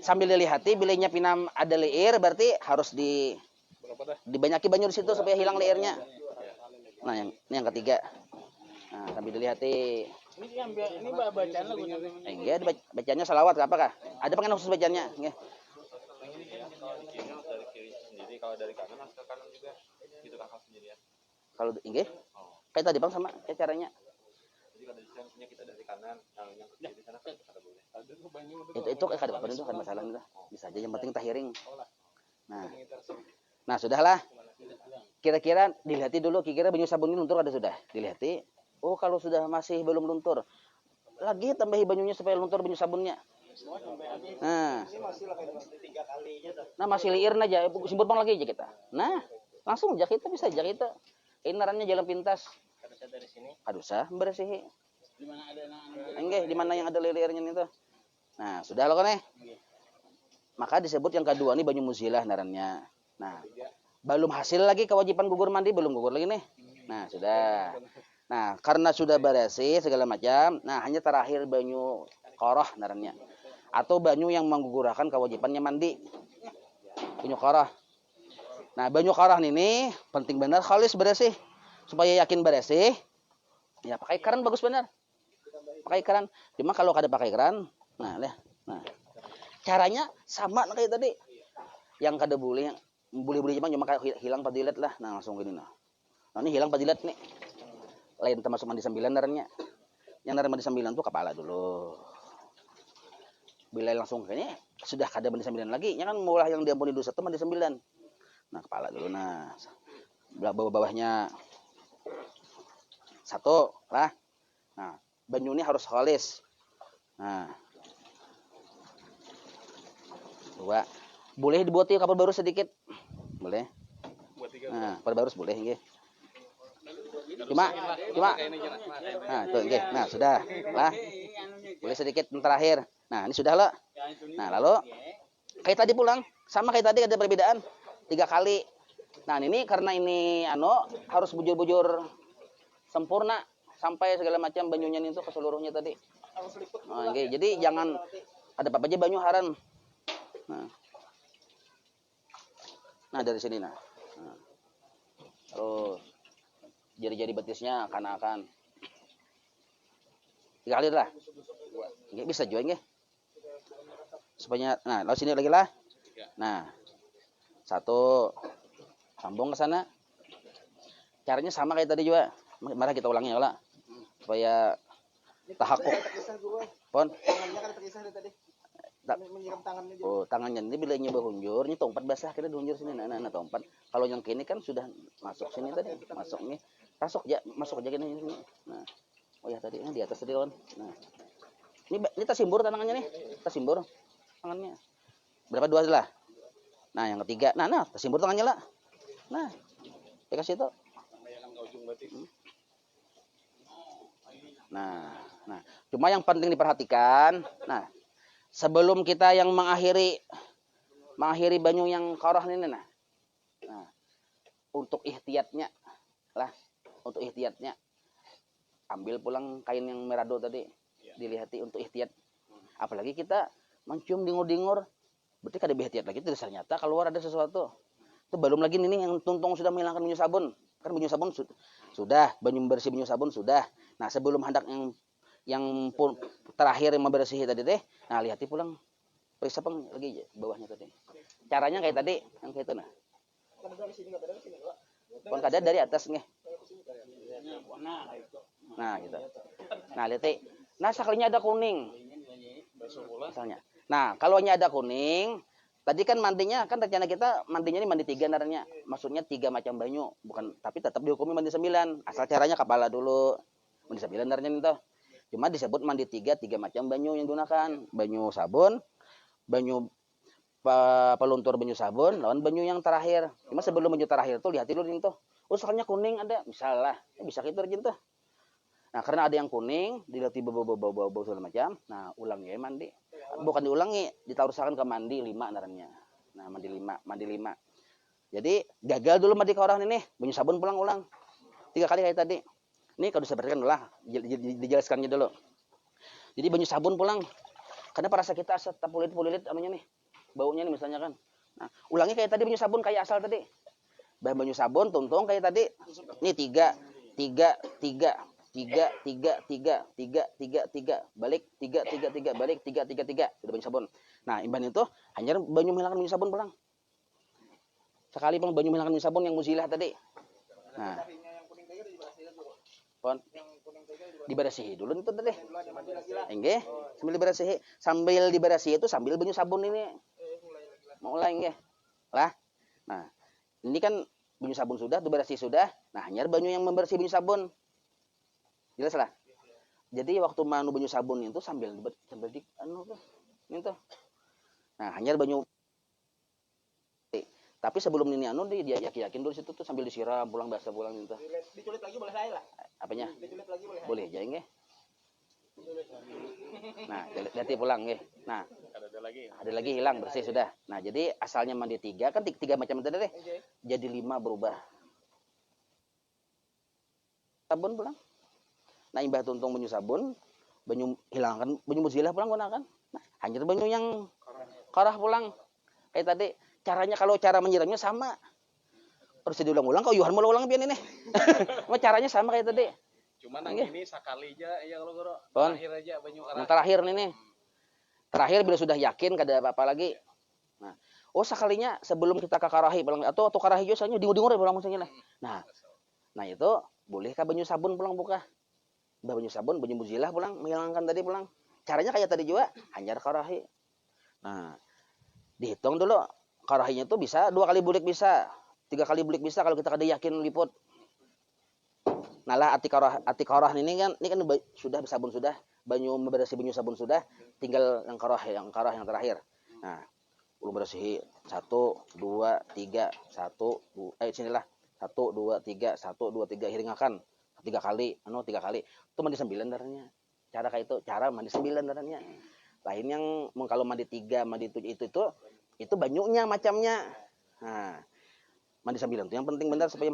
Sambil dilihati bilanya pinam ada leir berarti harus dibanyaki banyu di situ supaya hilang leirnya. Nah, ini yang ketiga. Nah, sambil dilihati. Ini bacaan lagu Enggak, bacanya salawat apakah? Ada pengen khusus bacanya? Nggih. dari kiri sendiri, kalau dari kanan harus ke kanan juga. Gitu kakak sendiri ya. Kalau nggih. Kayak tadi Bang sama kayak caranya. Jadi kalau di sana kita dari kanan, yang ke kiri sana kan ada boleh. Itu kayak ada apa itu kan masalah itu. Bisa aja yang penting tahiring. Nah. Nah, sudahlah. Kira-kira dilihati dulu kira-kira banyu sabun ini luntur ada sudah. Dilihati. Oh, kalau sudah masih belum luntur, lagi tambahi banyunya supaya luntur banyu sabunnya. Nah, masih liir aja, simpul bang lagi aja kita. Nah, langsung aja kita bisa aja kita. Ini narannya jalan pintas. Kadusah dari sini. Kadusah bersihi. Di mana ada Enggak, di mana yang ada liirnya itu. Nah, sudah lo kan Maka disebut yang kedua ini banyu muzilah narannya. Nah, belum hasil lagi kewajiban gugur mandi, belum gugur lagi nih. Nah, sudah. Nah, karena sudah bersih segala macam, nah hanya terakhir banyu qoroh narannya. Atau banyu yang menggugurkan kewajibannya mandi. Banyu qoroh. Nah, banyu qoroh ini penting benar khalis bersih. Supaya yakin bersih, ya pakai keran bagus benar. Pakai keran. Cuma kalau kada pakai keran, nah. Caranya sama kayak tadi. Yang kada boleh cuma kayak hilang padilat lah. Nah, langsung gini nah. Nah, ini hilang padilat nih. Lain termasuk mandi sembilan narannya. Yang naran mandi sembilan tuh kepala dulu. Bila langsung gini, sudah kada mandi sembilan lagi. Ya kan mulai yang diampuni dosa tuh mandi sembilan. Nah, kepala dulu nah. Bawah-bawahnya. Satu lah. Nah, banyu ini harus khalis. Nah. Dua. Boleh dibuat kapal baru sedikit. Boleh. Nah, kapal baru boleh nggih. Cuma. Nah, tuh nggih. Nah, sudah. Lah. Boleh sedikit terakhir. Nah, ini sudah lah. Nah, lalu kayak tadi pulang, sama kayak tadi ada perbedaan 3 kali. Nah, ini karena ini harus bujur-bujur sempurna sampai segala macam banyunya itu keseluruhnya tadi. Nah, okay. Jadi jangan ada apa aja banyu haram. Nah, dari sini nah. Terus jari-jari betisnya akan 3 kali lah. Nggak bisa juga nggih. Supaya nah, lalu sini lagi lah. Nah. 1 sambung ke sana. Caranya sama kayak tadi juga. Mari kita ulangi ya lah. Supaya tahakuk. Pon. Tangannya kan terkisah dari tadi. Menyiram tangannya juga. Oh, tangannya ini bila nyoba hunjur, ini tongpat basah kita hunjur sini nah tongpat. Kalau yang kini kan sudah masuk sini tadi, masuk nih. Masuk aja gini sini. Nah. Oh ya tadi di atas tadi kan. Nah. Ini tasimbur tangannya nih. Tasimbur tangannya. Berapa 2 lah? Nah, yang ketiga. Nah, tasimbur tangannya lah. Nah. Kasih itu. Nah, cuma yang penting diperhatikan. Nah, sebelum kita yang mengakhiri banyu yang qoroh ini nah. Untuk ihtiyatnya ambil pulang kain yang merado tadi. Dilihati untuk ihtiyat. Apalagi kita mencium dingur-dingur, berarti kada ihtiyat lagi ternyata keluar ada sesuatu. Itu belum lagi ini yang tuntung sudah menghilangkan banyu sabun. Kan banyu sabun sudah, banyu bersih banyu sabun sudah. Nah, sebelum hendak yang terakhir yang membersihi tadi teh, nah lihati pulang periksa lagi bawahnya tadi. Caranya kayak tadi, yang kayak itu nah. Pon kada dari atas nih. Nah, gitu. Nah, lihati. Nah, sekalinya ada kuning. Misalnya. Nah, kalau ada kuning, tadi kan mandinya kan rencana kita mandinya ini mandi 3 narannya. Maksudnya 3 macam banyu, bukan tapi tetap dihukumi mandi 9. Asal caranya kepala dulu. Mandi 9 narannya itu. Cuma disebut mandi 3 macam banyu yang digunakan. Banyu sabun, banyu peluntur banyu sabun, lawan banyu yang terakhir. Cuma sebelum banyu terakhir tuh lihat dulu itu. Oh, soalnya kuning ada, misalnya. Bisa gitu aja tuh. Nah, karena ada yang kuning, dilihat bau segala macam. Nah, ulangi mandi. Bukan diulangi, ditaruhkan ke mandi 5 narannya. Nah, mandi 5. Jadi, gagal dulu mandi qoroh ini, banyu sabun pulang ulang. 3 kali kayak tadi. Ini kalau disabarkan lah, dijelaskannya dulu. Jadi banyu sabun pulang. Karena perasa kita asal pulit-pulit namanya nih. Baunya nih misalnya kan. Nah, ulangi kayak tadi banyu sabun kayak asal tadi. Banyu sabun tuntung kayak tadi. Ini 3. tiga, tiga, tiga, tiga, tiga, tiga, tiga, tiga, balik, tiga, tiga, tiga, balik, tiga, tiga, tiga, sudah banyu sabun. Nah, imban itu hanya banyu menghilangkan banyu sabun pulang. Sekali bang banyu menghilangkan banyu sabun yang muzilah tadi. Nah, pon diberasihi dulu itu tadi. Enggak, sambil diberasihi, itu sambil banyu sabun ini. Mulai enggak? Lah. Nah, ini kan banyu sabun sudah, diberasihi sudah. Nah, hanya banyu yang membersih banyu sabun. Jelas lah. Jadi waktu manu banyu sabun itu sambil di anu tuh. Ini tuh. Nah, hanya banyu. Tapi sebelum ini anu dia yakin dulu situ tuh sambil disiram pulang basah pulang itu. Diculit lagi boleh saya lah. Apanya? Diculit lagi boleh. Boleh aja nggih. Nah, lihat pulang nggih. Nah, ada lagi hilang bersih sudah. Nah, jadi asalnya mandi 3 kan 3 macam tadi deh. Jadi 5 berubah. Sabun pulang. Nah, imbah tuntung banyu sabun, banyu hilangkan banyu muzilah pulang gunakan. Nah, hanya banyu yang karah pulang. Kayak tadi caranya kalau cara menyiramnya sama. Terus diulang-ulang kau yuhan ulang pian ini. Caranya sama kayak tadi. Cuman yang ini sekali aja ya kalau goro. Pon. Terakhir aja banyu Yang terakhir nih. Terakhir bila sudah yakin kada apa-apa lagi. Nah, sekalinya sebelum kita ke karahi pulang atau karahi juga soalnya dengur-dengur pulang maksudnya lah. Nah itu bolehkah banyu sabun pulang buka? Banyu sabun, banyu muzilah pulang menghilangkan tadi pulang. Caranya kayak tadi juga, hanya karahi. Nah, dihitung dulu. Karahinya tuh bisa 2 kali bulik bisa, 3 kali bulik bisa kalau kita kada yakin liput. Nah lah ati karah ini kan sudah sabun sudah, banyu membersih banyu sabun sudah, tinggal yang karah yang terakhir. Nah, ulun bersih 1 2 3 1 2 sinilah 1 2 3 1 2 3 hiringakan 3 kali, 3 kali. Itu mandi 9 darahnya. Cara kayak itu, cara mandi 9 darahnya. Lain yang kalau mandi 3, mandi 7 itu banyunya macamnya. Nah, mandi 9 itu yang penting benar supaya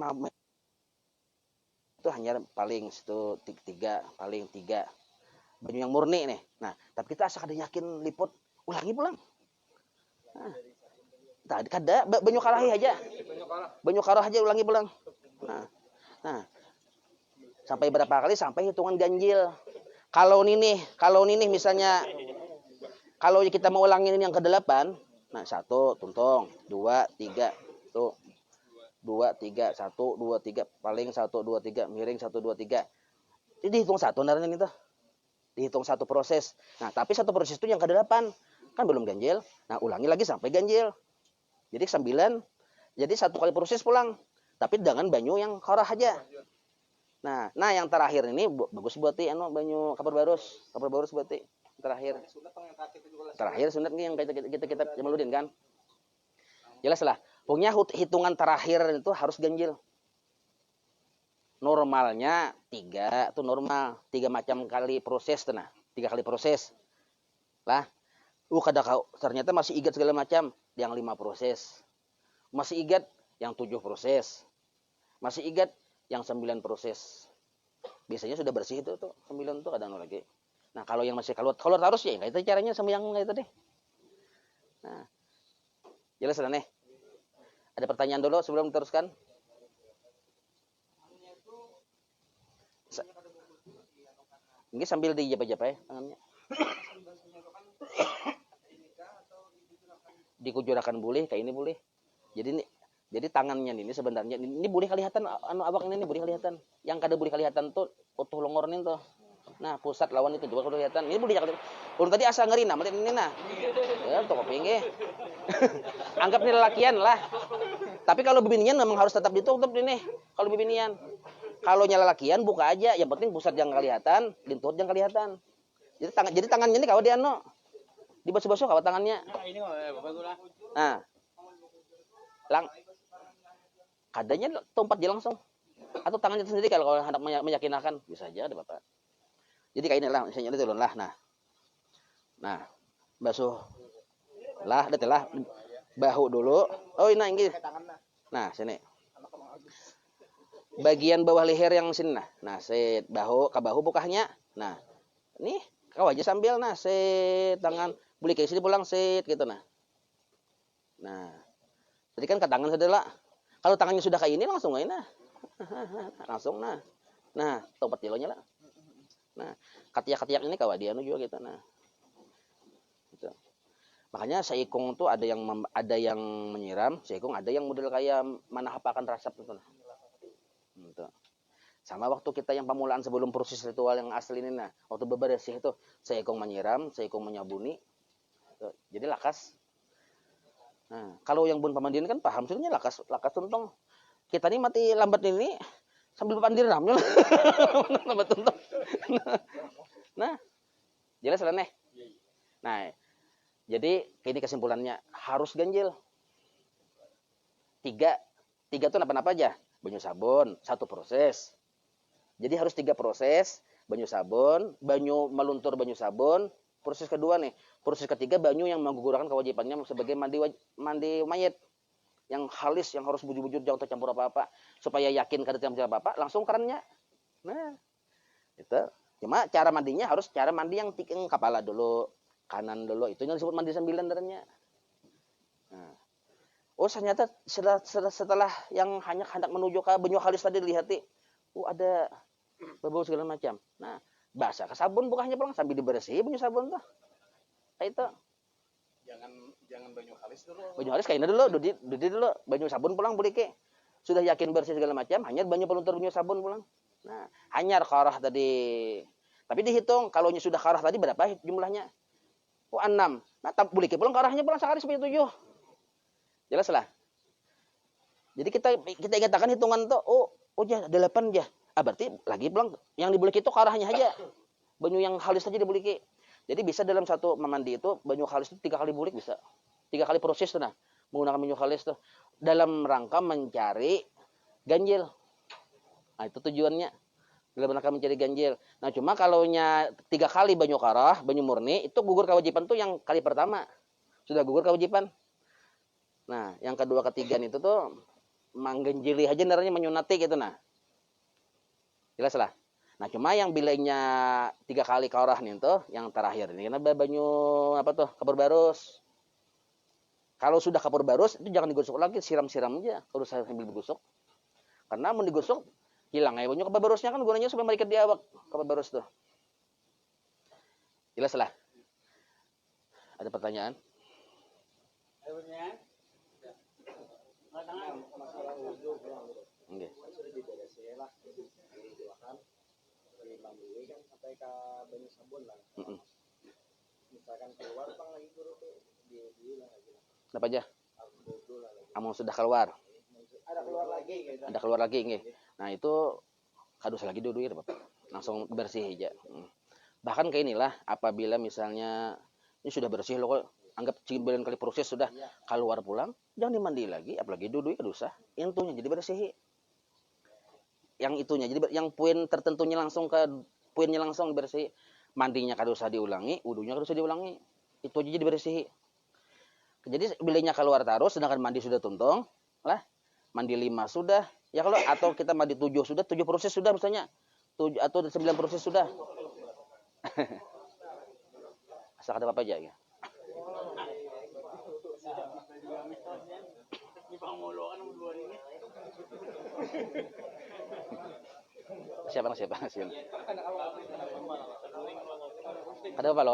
itu hanya paling itu 3 paling 3 banyu yang murni nih. Nah, tapi kita asal kada yakin liput, ulangi pulang. Nah, kada banyu karahi aja. Banyu karah aja ulangi pulang. Nah, sampai berapa kali sampai hitungan ganjil. Kalau ini misalnya kalau kita mau ulangin ini yang ke-8, nah 1 tuntung, 2 3 tuh 2 3 1 2 3 paling 1 2 3 miring 1 2 3. Ini dihitung satu naranya itu. Dihitung satu proses. Nah, tapi satu proses itu yang ke-8 kan belum ganjil. Nah, ulangi lagi sampai ganjil. Jadi 9. Jadi 1 kali proses pulang. Tapi dengan banyu yang karah aja. Nah yang terakhir ini bagus buat banyu kapur barus buat terakhir. Terakhir sunat nih yang kita meludin kan. Jelas lah. Pokoknya hitungan terakhir itu harus ganjil. Normalnya 3 itu normal. 3 macam kali proses tuh nah. 3 kali proses. Lah. Kada kau ternyata masih igat segala macam yang 5 proses. Masih igat yang 7 proses. Masih igat yang 9 proses. Biasanya sudah bersih itu tuh 9 tuh kadang lagi. Nah, kalau yang masih keluar harus ya kayak itu caranya sama yang kayak tadi. Nah. Jelas lah nih. Ada pertanyaan dulu sebelum teruskan? Ini sambil dijapa-japa ya tangannya. Dikujurakan boleh, kayak ini boleh. Jadi tangannya ini sebenarnya ini boleh kelihatan abang ini boleh kelihatan. Yang kada boleh kelihatan tuh utuh longornin tuh. Nah, pusat lawan itu juga kelihatan. Ini boleh kelihatan. Kalau tadi asal ngeri nah, ini nah. Ya, untuk kopi nggih. Anggap ini lelakian lah. Tapi kalau bibinian memang harus tetap ditutup ini. Kalau bibinian. Kalau nyala lakian buka aja, yang penting pusat yang kelihatan, lintut yang kelihatan. Jadi tangannya ini kalau dia dibasuh-basuh kalau tangannya. Nah. Kadanya tempat dia langsung. Atau tangannya sendiri kalau hendak meyakinkan bisa aja ada Bapak. Jadi kayak ini lah, misalnya itu lah. Nah, basuh lah, lah bahu dulu. Oh ini. Nah sini. Bagian bawah leher yang sini nah set bahu ke bahu bukahnya. Nah, nih kau aja sambil set tangan boleh kayak sini pulang set gitu nah. Nah, tadi kan ke tangan sudah lah. Kalau tangannya sudah kayak ini langsung aja nah. Langsung nah. Nah, topat jelonya lah. Nah, katiak-katiak ini kawa dia juga kita. Nah, gitu. Makanya saikung tuh ada yang menyiram, saikung ada yang model kayak mana hapakan rasap itu. Nah. Gitu. Sama waktu kita yang pemulaan sebelum proses ritual yang asli ini, nah, waktu bebersih itu saikung menyiram, saikung menyabuni. Gitu. Jadi lakas. Nah, kalau yang bun pamandian kan paham sebenarnya lakas tuntong. Kita nih mati lambat ini sambil pandiram lah. Lambat tuntong. Nah, jelas lah nih. Nah, jadi ini kesimpulannya harus ganjil. Tiga tuh apa aja? Banyu sabun, satu proses. Jadi harus 3 proses, banyu sabun, banyu meluntur banyu sabun. Proses kedua nih, proses ketiga banyu yang menggugurkan kewajibannya sebagai mandi mayat. Yang halis, yang harus bujur-bujur jangan tercampur apa-apa. Supaya yakin kada tercampur apa-apa, langsung kerannya. Nah, itu. Cuma cara mandinya harus cara mandi yang tikeng kepala dulu, kanan dulu. Itu yang disebut mandi sembilan darahnya. Nah. Oh, ternyata setelah yang hanya hendak menuju ke banyu halis tadi dilihat, ada berbau segala macam. Nah, basah ke sabun bukannya pulang sambil dibersih banyu sabun tuh. Kayak itu. Jangan banyu halis dulu. Banyu halis kayaknya dulu, dudi dulu, banyu sabun pulang boleh ke. Sudah yakin bersih segala macam, hanya banyu peluntur banyu sabun pulang. Nah, hanya karah tadi. Tapi dihitung kalau sudah karah tadi berapa jumlahnya? Oh, 6. Nah, boleh ke pulang karahnya pulang sekali sampai 7. Jelas lah. Jadi kita katakan hitungan tuh, oh ya 8 ya. Berarti lagi pulang yang dibeli itu karahnya aja. Banyu yang halis saja dibeli. Jadi bisa dalam satu memandi itu banyu halis itu 3 kali bulik bisa. 3 kali proses tuh nah. Menggunakan banyu halis tuh dalam rangka mencari ganjil. Nah, itu tujuannya. Dalam rangka mencari ganjil. Nah, cuma kalaunya 3 kali banyu karah, banyu murni itu gugur kewajiban tuh yang kali pertama. Sudah gugur kewajiban. Nah, yang kedua ketiga itu tuh manggenjili aja naranya menyunati gitu nah. Jelas lah. Nah, cuma yang bilainya 3 kali karah nih tuh yang terakhir ini karena banyu apa tuh kapur barus. Kalau sudah kapur barus itu jangan digosok lagi, siram-siram aja kalau sambil digosok. Karena mau digosok hilang ya banyu kapur barusnya kan gunanya supaya mengikat di awak kapur barus tuh. Jelas lah. Ada pertanyaan? Oke. Sampai ke banyu sabun lah. Misalkan keluar bang lagi guru tuh diulang lagi. Apa aja? Amun sudah keluar. Ada keluar lagi gitu. Ada keluar lagi nggih. Nah, itu kadus lagi dulu ya, Bapak. Langsung bersih aja. Bahkan kayak inilah apabila misalnya ini sudah bersih loh kok anggap 9 kali proses sudah keluar pulang, jangan dimandi lagi, apalagi duduk ya dosa. Intunya jadi bersih. Yang itunya jadi yang poin tertentunya langsung ke poinnya langsung bersih. Mandinya kada usah diulangi, wudunya kada usah diulangi. Itu aja jadi bersih. Jadi bilanya keluar terus sedangkan mandi sudah tuntung, lah. Mandi 5 sudah. Ya kalau atau kita mandi 7 sudah, 7 proses sudah misalnya. 7 atau 9 proses sudah. Asal kata apa aja ya. Siapa? Ada apa lo?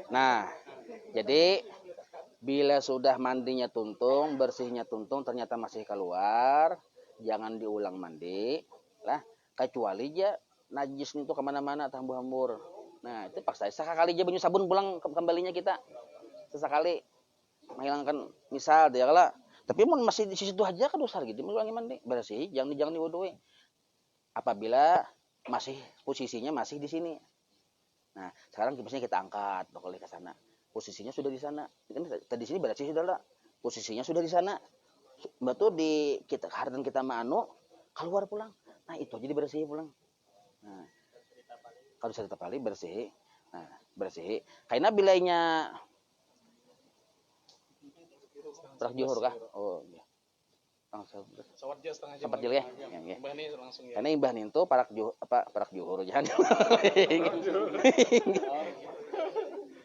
Nah, jadi bila sudah mandinya tuntung, bersihnya tuntung, ternyata masih keluar, jangan diulang mandi, lah. Kecuali aja najis itu kemana-mana hambur-hambur. Nah, itu paksa sekali aja banyu sabun pulang kembalinya kita. Sesekali menghilangkan misal dia kala. Tapi mun masih di situ aja kan dosa gitu, mengulangi mandi, bersih, jangan diwudui. Apabila masih posisinya masih di sini. Nah, sekarang biasanya kita angkat boleh ke sana. Posisinya sudah di sana. Kan tadi sini bersih sudah lah. Posisinya sudah di sana. Betul di kita hartan kita manu keluar pulang. Nah, itu jadi bersih pulang. Nah, kalau sudah tetap kali bersih. Nah, bersih. Karena bilainya Perak Johor kah? Oh iya. Sempat jel ya. Karena imbah nih itu Perak Johor jangan.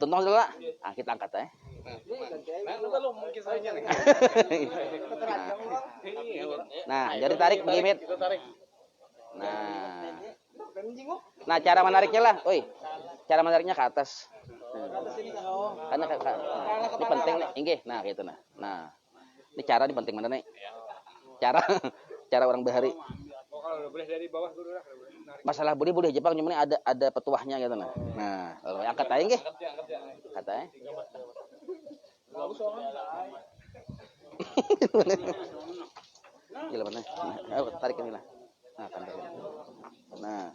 Tuntung dulu lah. Ah, kita angkat ya. Nah, lu belum mungkin saya nih. Nah, jari tarik begini. Kita tarik. Nah, cara menariknya lah, oi. Cara menariknya ke atas. Karena ini penting nih, inggih. Nah, gitu nah. Nah, ini cara ini penting mana nih? Cara cara orang bahari. Oh, kalau udah boleh dari bawah dulu lah. Masalah boleh Jepang cuma ini ada petuahnya gitu nah. Nah, kalau angkat aja nggih. Angkat aja. Gila mana? Nah, ayo tarik ini lah. Nah, kan tarik. Nah.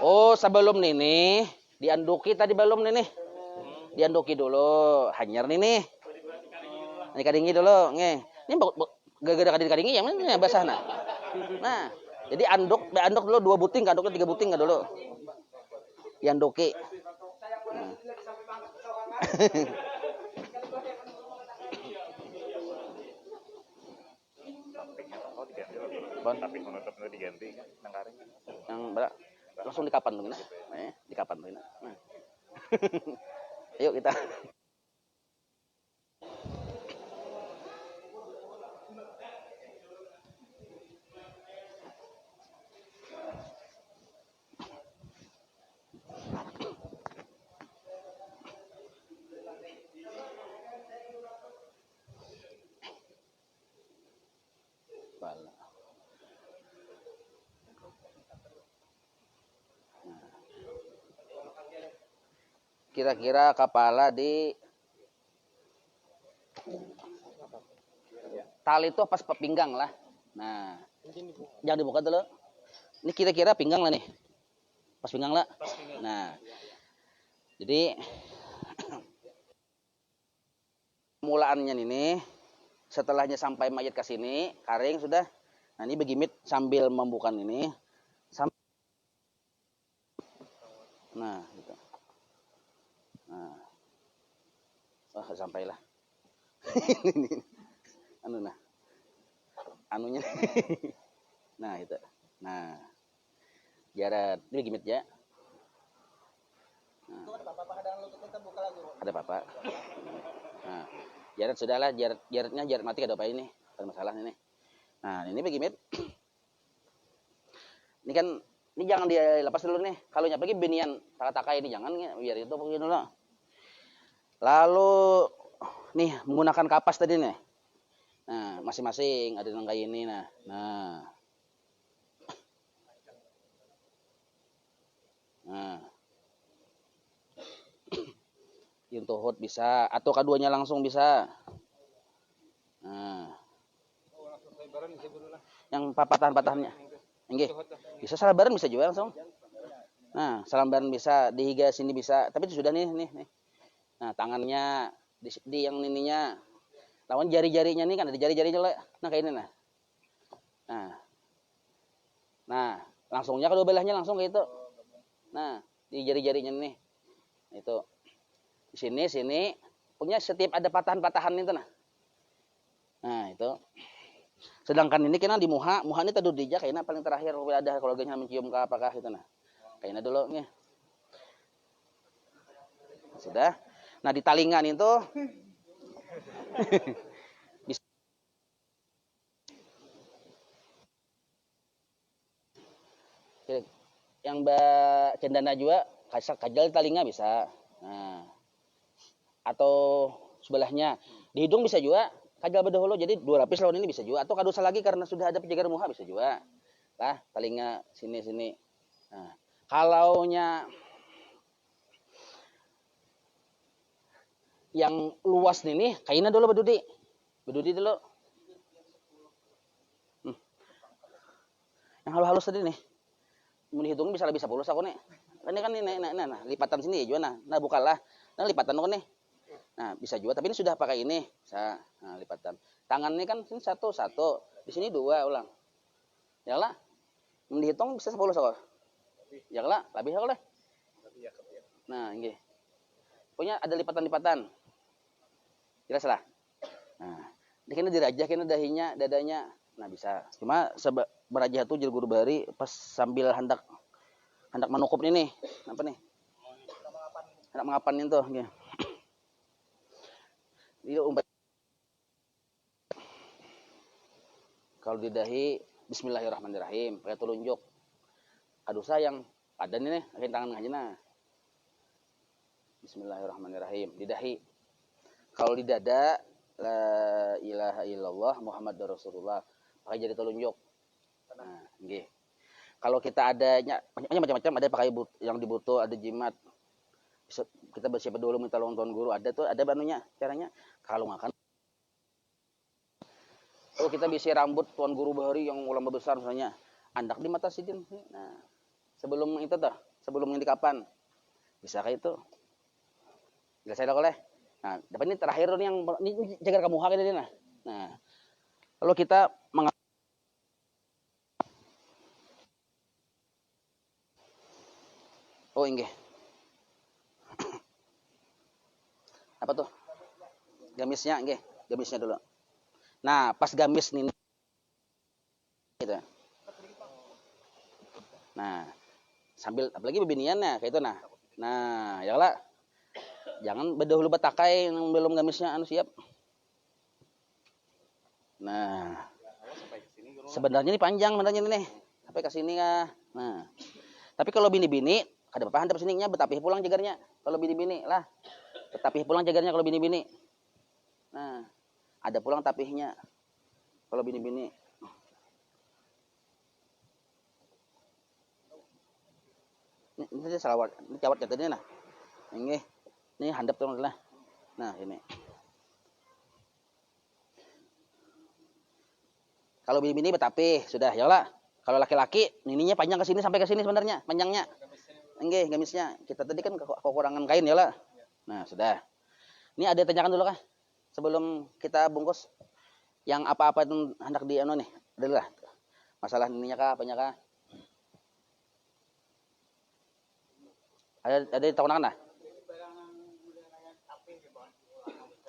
Oh, sebelum nih dianduki tadi belum nih. Dianduki dulu, hanyar nih. Ini kadingi dulu, nge. Ini gara-gara kadingi yang mana basah nah. Nah, jadi anduk dulu 2 buting, anduknya 3 buting enggak dulu. Dianduki. Nah. Tapi penutupnya diganti kan, nangkaring. Yang langsung di kapan tuh nah. Di kapan tuh nah. Yuk kita. Kira-kira kepala di tali itu pas pinggang lah. Nah, jangan dibuka dulu. Ini kira-kira pinggang lah nih. Pas pinggang lah. Nah, jadi mulaannya ini setelahnya sampai mayat ke sini, karing sudah. Nah, ini begimit sambil membuka ini. Nah, gitu. Nah. Oh, sampailah. Nah. Anunya. Nah, itu. Nah. Jarak ini gimit ya. Nah. Ada apa? Nah, jarak sudahlah, jaraknya mati ada apa ini? Ada masalah ini. Nah, ini begimit. Ini kan ini jangan dilepas dulu nih. Kalau nyapa binian taka-taka ini jangan biar itu begini dulu. Lalu nih menggunakan kapas tadi nih. Nah, masing-masing ada yang kayak ini nah. Nah. Yang tuhut bisa atau keduanya langsung bisa. Nah. Yang patahan-patahannya. Nggih. Bisa salambaran bisa juga langsung. Nah, salambaran bisa, dihiga sini bisa. Tapi itu sudah nih. Nah, tangannya di yang ininya. Lawan jari-jarinya nih kan ada jari-jarinya lah. Nah, kayak ini nah. Nah, langsungnya kedua belahnya langsung kayak itu. Nah, di jari-jarinya nih. Itu. Di sini punya setiap ada patahan-patahan itu nah. Nah, itu. Sedangkan ini kena di muha ini tadi dijak kayaknya paling terakhir ada keluarganya mencium ke apakah itu nah. Kayaknya dulu nih. Sudah. Nah, di talingan itu bisa yang cendana juga kajal talinga bisa. Nah. Atau sebelahnya di hidung bisa juga kajal bedahulu jadi 2 lapis lawan ini bisa juga atau kadosa lagi karena sudah ada penjaga muha bisa juga lah talinga sini. Nah, kalaunya yang luas nih kayaknya dulu bedudi dulu yang halus tadi nih mau dihitung bisa lebih 10 aku nih ini kan nah lipatan sini juga nah bukalah nah lipatan aku nih. Nah, bisa juga, tapi ini sudah pakai ini. Bisa, nah, lipatan. Tangan ini kan sini 1. Di sini 2 ulang. Ya lah. Dihitung bisa 10 soal. Ya lah, lebih lah. Nah, ini. Punya ada lipatan-lipatan. Jelas lah. Nah, ini dirajah kena dadanya. Nah, bisa. Cuma berajah tuh jadi guru bari pas sambil hendak menukup ini. Apa nih? anak mengapanin tuh gini. Dia umpat. Kalau di dahi bismillahirrahmanirrahim pakai telunjuk. Aduh sayang, ada nih pakai tangan ngajina. Bismillahirrahmanirrahim di dahi. Kalau di dada la ilaha illallah Muhammadur Rasulullah pakai jari telunjuk. Nah, nggih. Kalau kita adanya macam-macam, ada pakai yang dibutuh, ada jimat. Kita bersiap dulu minta tuan guru, ada tuh, ada banunya caranya. Kalau makan kalau kita bisi rambut tuan guru bahari yang ulama besar misalnya, andak di mata sidin. Nah, sebelum itu tuh, sebelum ini kapan? Bisa kayak itu. Bila saya oleh. Nah, dapat ini terakhir nih yang ini jaga kamu hak ini nah. Nah, kalau kita oh inggih. Apa tuh? Gamisnya inggih, gamisnya dulu. Nah, pas gamis nih gitu. Nah, sambil apalagi bebiniannya kayak itu nah. Nah, ya lah. Jangan berdahulu betakai yang belum gamisnya anu siap. Nah. Sebenarnya ini panjang sebenarnya ini nih. Sampai ke sini kah. Nah. Tapi kalau bini-bini ada apa handap sininya betapih pulang jagarnya. Kalau bini-bini lah. Betapih pulang jagarnya kalau bini-bini. Nah, ada pulang tapihnya. Kalau bini-bini. Ini salawat, ini cawat katanya nah. Ini handap tuh lah. Nah, ini. Kalau bini-bini betapih sudah ya lah. Kalau laki-laki nininya panjang ke sini sampai ke sini sebenarnya, panjangnya. Nggih, gamisnya. Kita tadi kan kekurangan kain ya lah. Nah, sudah. Ini ada tanyakan dulu kah? Sebelum kita bungkus yang apa-apa itu hendak di anu nih. Adalah masalah ininya kah, apanya kah? Ada tahunan nah?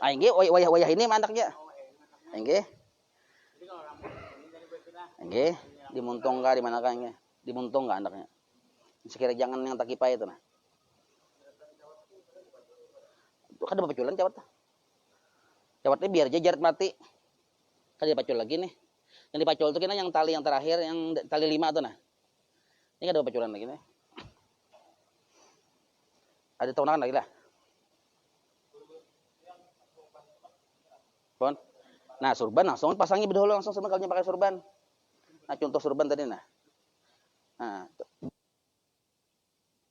Ah, nggih, wayah ini mantaknya. Nggih. Nggih, dimuntung kah di mana kah nggih? Dimuntung kah andaknya? Sekira jangan yang takipai itu nah. Itu kan ada paculan cawat. Cawatnya biar jajar mati. Kan dia pacul lagi nih. Yang dipacul itu kena yang tali yang terakhir, yang tali 5 tuh nah. Ini kan ada paculan lagi nih. Ada tahunan lagi lah. Pon. Nah, surban langsung pasangnya bedahulu langsung sama kalau pakai surban. Nah, contoh surban tadi nah. Nah,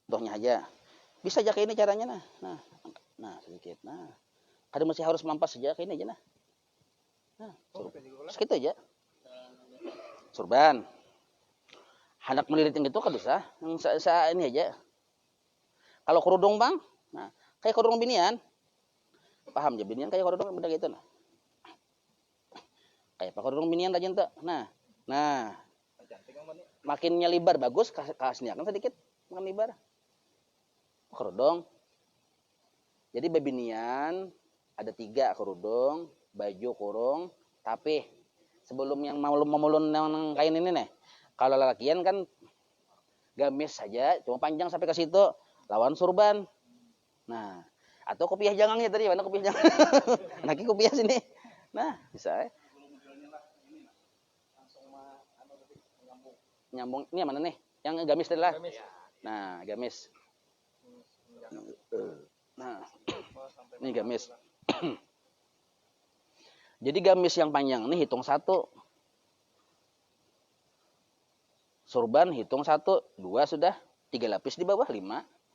contohnya aja. Bisa aja kayak ini caranya nah. Nah, sedikit. Nah. Kadang masih harus melampas saja kayak ini aja nah. Nah, segitu aja. Surban. Hendak melilit yang gitu kan dosa. Yang ini aja. Kalau kerudung bang, nah kayak kerudung binian, paham ya binian kayak kerudung beda gitu nah. Kayak apa kerudung binian rajin tuh. Nah, makinnya libar bagus, kasihnya kan sedikit, makin libar. Kerudung. Jadi bebinian ada 3 kerudung, baju kurung, tapi sebelum yang memulun yang kain ini nih, kalau lelakian kan gamis saja, cuma panjang sampai ke situ. Lawan surban. Nah, atau kopiah jangangnya tadi, mana kopiah jangang? Anaknya kopiah sini. Nah, bisa ya. Nyambung. Ini yang mana nih? Yang gamis tadi lah. Nah, gamis. Nah, ini gamis. Jadi gamis yang panjang ini hitung 1. Surban hitung 1, 2 sudah, 3 lapis di bawah 5.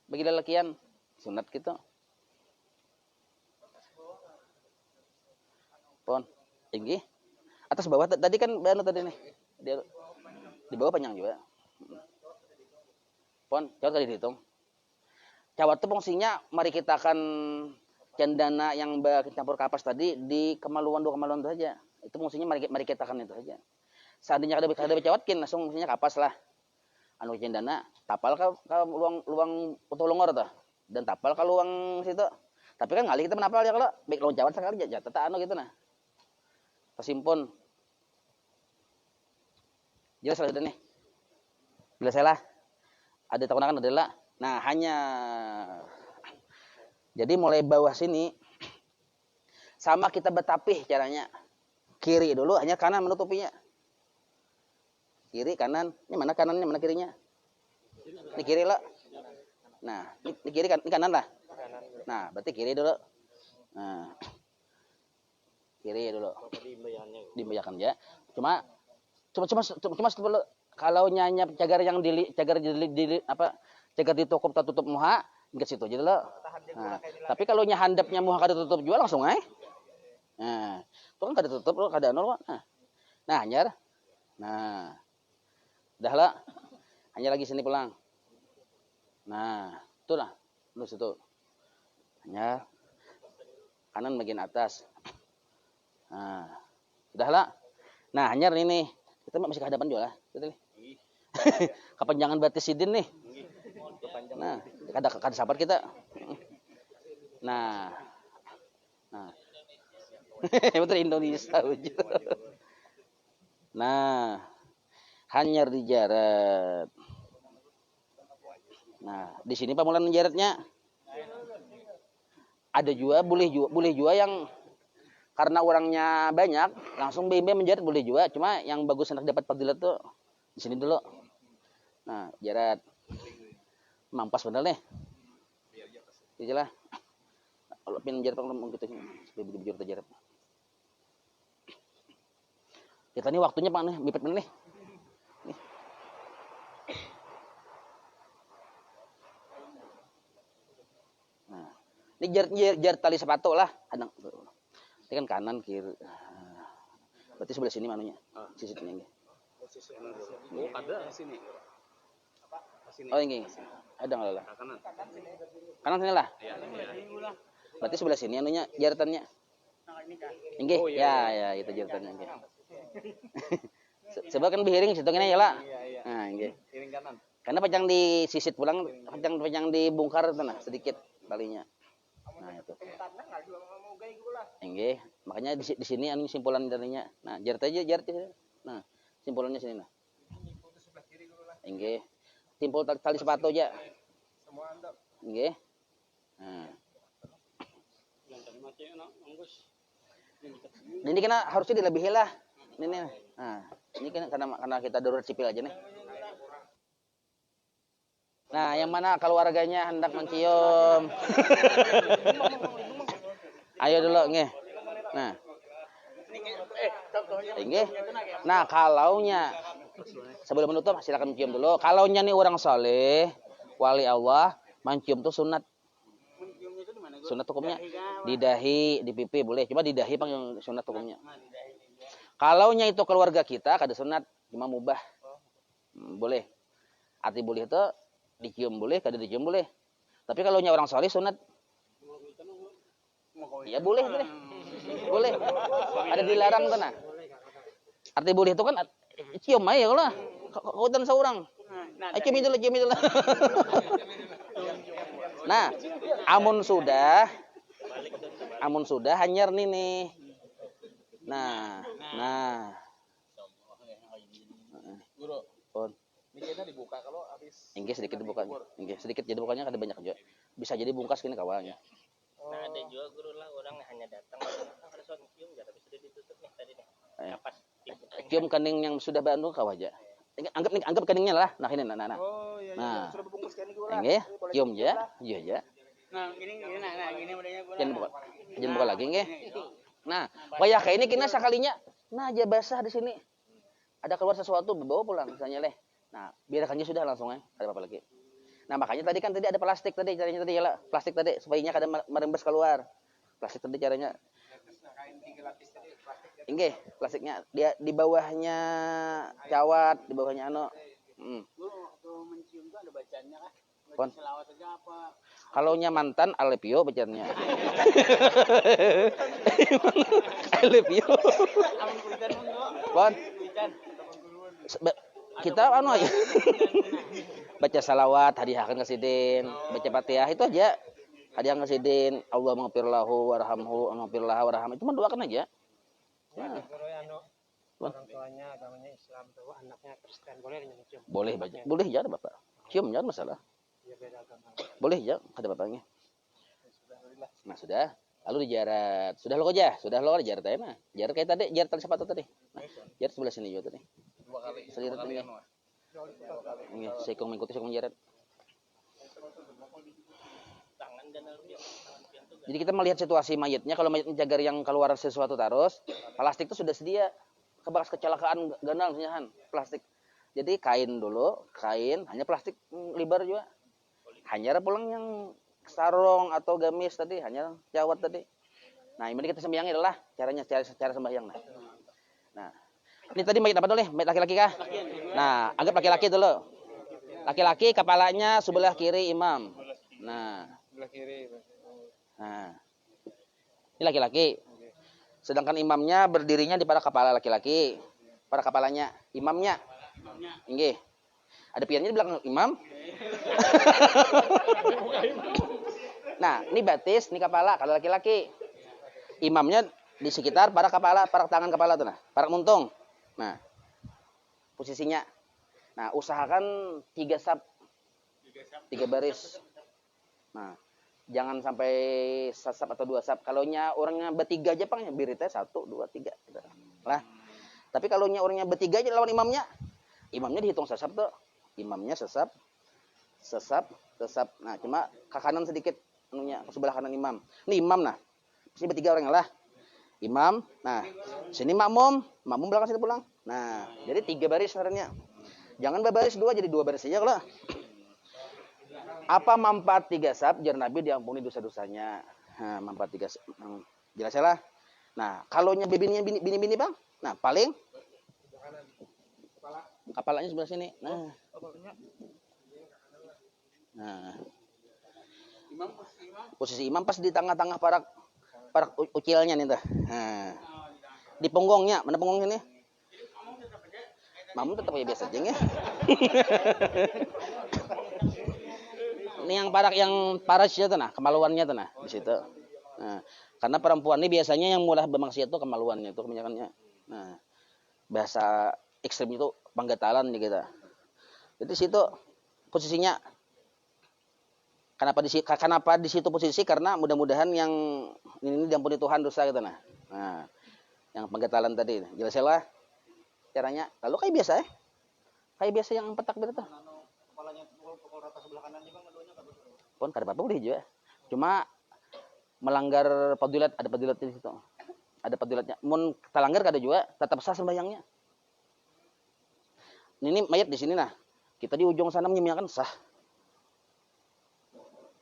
Bagi lelakian sunat gitu. Pon, tinggi. Atas bawah tadi kan banu tadi nih. Dia di bawah panjang juga. Pon, coba tadi dihitung. Cawat itu fungsinya mari kita akan cendana yang campur kapas tadi di kemaluan 2 kemaluan itu saja. Itu fungsinya mari kita akan itu saja. Seandainya ada cawatkin langsung fungsinya kapas lah. Anu cendana tapal ke luang untuk longor tuh dan tapal ke luang situ. Tapi kan ngali kita menapal ya kalau baik lawan cawat sekali aja tata anu gitu nah. Tersimpun. Jelas sudah nih. Bila salah ada takunan adalah nah hanya Jadi mulai bawah sini sama kita betapih caranya. Kiri dulu, hanya kanan menutupinya. Kiri, kanan. Ini mana kanannya, mana kirinya? Ini kiri lah. Nah, ini kiri kan, ini kanan lah. Nah, berarti kiri dulu. Nah, kiri dulu. Dibayarkan ya. Cuma kalau nyanyap cagar yang cagar di toko tutup muha, ke situ aja dulu. Nah, tapi kalau handapnya muha kada tutup jual langsung Nah, itu kan kada tutup lo kada nol. Nah, anyar. Nah. Dah lah. Hanya lagi sini pulang. Nah, itulah. Lu situ. Hanya kanan bagian atas. Nah, sudah lah. Nah, hanya ini kita masih ke hadapan juga lah. Betul. Kepanjangan batis sidin nih. Nah, kada sabar kita. Nah. Betul Indonesia. Nah, hanyar dijarat. Nah, di sini pamulan menjaratnya. Ada juga boleh juga yang karena orangnya banyak langsung BMB menjarat boleh juga. Cuma yang bagus untuk dapat fadilat tuh di sini dulu. Nah, jarat. Mampas bener nih. Iyalah. Kalau pin jarat mau gitu supaya bujur jarat. Kita ini waktunya Pak nih, mipet bener nih. Nah, ini jarat tali sepatu lah. Ini kan kanan kiri. Berarti sebelah sini manunya. Sisitnya ini. Oh, ada sini. Oh ini. Ada nggak lah? Kanan sini lah. Berarti sebelah sini anunya jaratannya. Inggih. Ya, itu jaratannya inggih. Sebab kan bihiring situ kene ya lah. Nah, inggih. Piring kanan. Karena panjang di sisit pulang, panjang dibongkar itu nah sedikit talinya. Nah, itu. Inggih. Makanya di sini anu simpulan talinya. Nah, jarat aja jarat. Nah, simpulannya sini nah. Inggih. Simpul tali sepatu aja. Inggih. Nah. Ini kena harusnya dilebihi lah. Ini. Nah, ini kan karena kita darurat sipil aja nih. Nah, yang mana keluarganya hendak mencium? Ayo dulu, nggih. Nah. Nggih. Nah, kalaunya sebelum menutup silakan mencium dulu. Kalaunya nih orang saleh, wali Allah, mencium tuh sunat. Sunat hukumnya di dahi, di pipi boleh. Cuma di dahi panggil sunat hukumnya. Kalaunya itu keluarga kita kada sunat, cuma mubah. Boleh. Arti boleh itu dicium boleh, kada dicium boleh. Tapi kalau orang saleh sunat. Ya boleh. Boleh. Ada dilarang tuh nah. Arti boleh itu kan cium aja kalau kautan seorang. Cium itu. Nah, amun sudah hanyar nih. Nah. Guru. Pon. Mikirnya dibuka kalau habis. Inggih sedikit dibukanya. Inggih sedikit jadi bukanya kada banyak juga. Bisa jadi bungkas kini kawalnya. Nah, ada juga guru lah orang hanya datang ada suatu cium ya tapi sudah ditutup nih tadi nih. Pas Cium kening yang sudah bandung kaw aja. Anggap keningnya lah. Nah ini nah. Oh iya. Nah. Sudah bungkus kening gula. Inggih, cium aja. Iya aja. Nah, gini modalnya gula. Jangan buka lagi nggih. Nah, wayah kayak ini kena sekalinya. Nah, aja basah di sini. Ada keluar sesuatu bawa pulang misalnya leh. Nah, biarkan aja sudah langsung ada apa-apa lagi. Nah, makanya tadi ada plastik tadi caranya tadi ya lah. Plastik tadi supaya kada merembes keluar. Plastik tadi caranya. Inggih, plastiknya dia di bawahnya cawat, di bawahnya anu. Kalau mencium itu ada bacaannya kah? Pon. Selawat aja apa? Kalau mantan Alepio bacanya. Alepio. Pon. Kita anu aja. Baca salawat, hadiahkan ke sidin, baca Fatihah itu aja. Hadiah ke sidin, Allah maghfirlahu warhamhu, maghfirlah warham. Itu mendoakan aja. Nah. Orang tuanya agamanya Islam tuh, anaknya Kristen boleh mencium. Boleh baca. Boleh ya Bapak. Cium jangan masalah. Ya beda agama. Boleh ya kada bapaknya. Nah sudah, lalu dijarat. Sudah lo aja, sudah lo jarat aja mah. Jarat kayak tadi, jarat tali sepatu tadi. Nah, jarat sebelah sini juga tadi. 2 kali. Selirat ini. Ini sekong mengikuti sekong jarat. Tangan dan aluminium. Jadi kita melihat situasi mayatnya. Kalau mayatnya jagar yang keluar sesuatu terus, plastik itu sudah sedia. Kebekas kecelakaan ganal misalnya plastik. Jadi kain dulu, kain hanya plastik libar juga. Hanya pulang yang sarung atau gamis tadi, hanya jawat tadi. Nah, ini kita sembahyang adalah caranya cara sembahyang. Nah, ini tadi mayat apa dulu nih? Mayat laki-laki kah? Nah, anggap laki-laki dulu. Laki-laki kepalanya sebelah kiri imam. Nah, Sebelah kiri. nah. Ini laki-laki. Sedangkan imamnya berdirinya di pada kepala laki-laki. Pada kepalanya imamnya. Nggih. Ada piannya di belakang imam. Nah, ini batis, ini kepala kalau laki-laki. Imamnya di sekitar para kepala, para tangan kepala tuh nah, para muntung. Nah, posisinya. Nah, usahakan 3 sap. 3 baris. Nah, jangan sampai sasap atau 2 sap. Kalaunya orangnya bertiga aja pang, biritnya 1 2 3 gitu. Lah. Tapi kalaunya orangnya bertiga aja lawan imamnya dihitung sesap tuh. Imamnya sesap. Nah, cuma ke kanan sedikit anunya, ke sebelah kanan imam. Ini imam nah. Sini bertiga orang lah. Imam, nah, sini makmum belakang sini pulang. Nah, jadi 3 baris sebenarnya. Jangan berbaris 2 jadi 2 baris aja kalau. Apa manfaat 3 sab? Jar Nabi diampuni dosa-dosanya. Nah, manfaat 3 sab. Jelas lah. Nah, kalaunya bini-bini Bang. Nah, paling kepalanya sebelah sini. Nah. Nah. Posisi imam pas di tengah-tengah para ucilnya nih tuh. Nah. Di punggungnya, mana punggungnya nih? Makmum tetap aja biasa aja ya. Ini yang parasnya tuh nah, kemaluannya tuh nah di situ. Nah, karena perempuan ini biasanya yang mulai bermaksiat itu kemaluannya itu kebanyakannya. Nah, bahasa ekstrim itu penggatalan nih kita. Jadi situ posisinya kenapa di situ posisi karena mudah-mudahan yang ini diampuni Tuhan dosa gitu nah. Nah, yang penggatalan tadi jelas lah caranya. Lalu kayak biasa ya. Kayak biasa yang 4 takbir itu. Kepalanya pukul rata sebelah kanan juga ngeduanya kan. Pun kada apa-apa boleh juga. Cuma melanggar fadilat, ada fadilat di situ. Ada fadilatnya. Mun terlanggar kada juga, tetap sah sembahyangnya. Ini mayat di sini nah. Kita di ujung sana menyembahyangkan sah.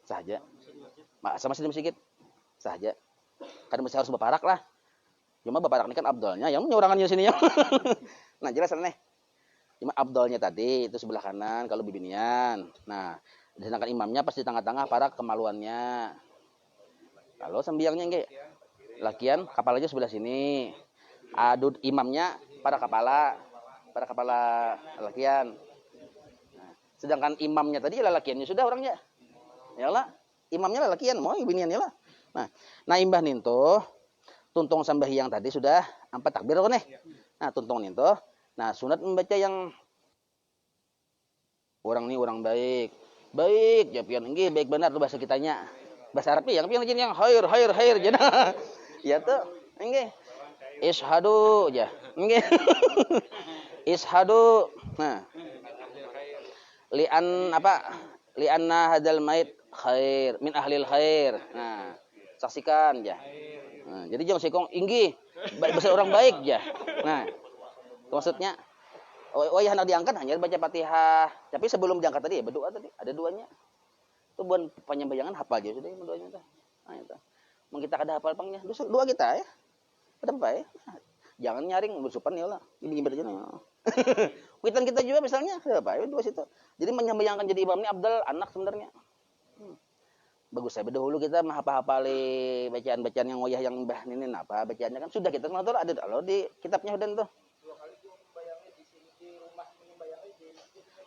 Sah aja. Sama sedikit sedikit. Sah aja. Kadang mesti harus berparak lah. Cuma berparak ini kan abdolnya yang menyorangan di sini ya. Nah, jelas nih. Cuma abdolnya tadi itu sebelah kanan kalau bibinian. Nah, sedangkan imamnya pas di tengah-tengah para kemaluannya. Kalau sembiangnya enggak. Lakian kepalanya sebelah sini. Adud imamnya para kepala lakian. Nah, sedangkan imamnya tadi lalakiannya sudah orangnya. Yalah, imamnya lalakian mau bibinian yalah. Nah imbah ninto tuntung sembahyang tadi sudah 4 takbir kok nih. Nah, tuntung ninto. Nah, sunat membaca yang orang nih orang baik. Baik, ya pian nggih baik benar tuh bahasa kitanya. Bahasa Arab yang pian yang khair jana. Ya tuh, nggih. Ishadu ya. Nggih. Ishadu. Nah. Li'anna hadzal mait khair min ahlil khair. Nah, saksikan ya. Nah, jadi jangan sekong inggih bahasa orang baik ya. Nah, itu maksudnya ya hendak diangkat hanya baca Fatihah. Tapi sebelum diangkat tadi ya berdoa tadi, ada duanya. Itu bukan penyembayangan hafal aja sudah doanya itu. Nah, itu. Mungkin kita kada hafal pangnya. Doa kita ya. Ada apa ya? Nah, jangan nyaring bersupan ya lah. Ini aja ya. Kuitan kita juga misalnya, ada apa ya dua situ. Jadi menyembayangkan jadi imam ini abdal anak sebenarnya. Bagus saya dahulu kita menghafal-hafali bacaan-bacaan yang ngoyah yang mbah ini apa bacaannya kan sudah kita semua ada kalau di kitabnya udah tuh.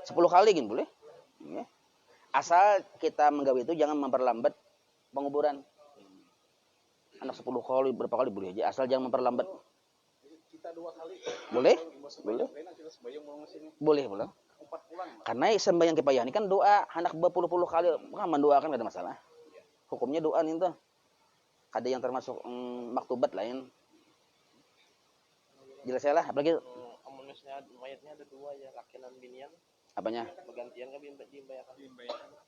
10 kali gini boleh. Asal kita menggawe itu jangan memperlambat penguburan. Anak 10 kali berapa kali boleh aja asal jangan memperlambat. Kita 2 kali. Boleh? Boleh. Karena sembahyang kipayah ini kan doa anak berpuluh-puluh kali kan mendoakan ada masalah. Hukumnya doa nih tuh. Ada yang termasuk maktubat lain. Jelas ya lah, apalagi Amunusnya mayatnya ada 2 ya, lakian dan binian. apanya? Bergantian kan diimbayakan.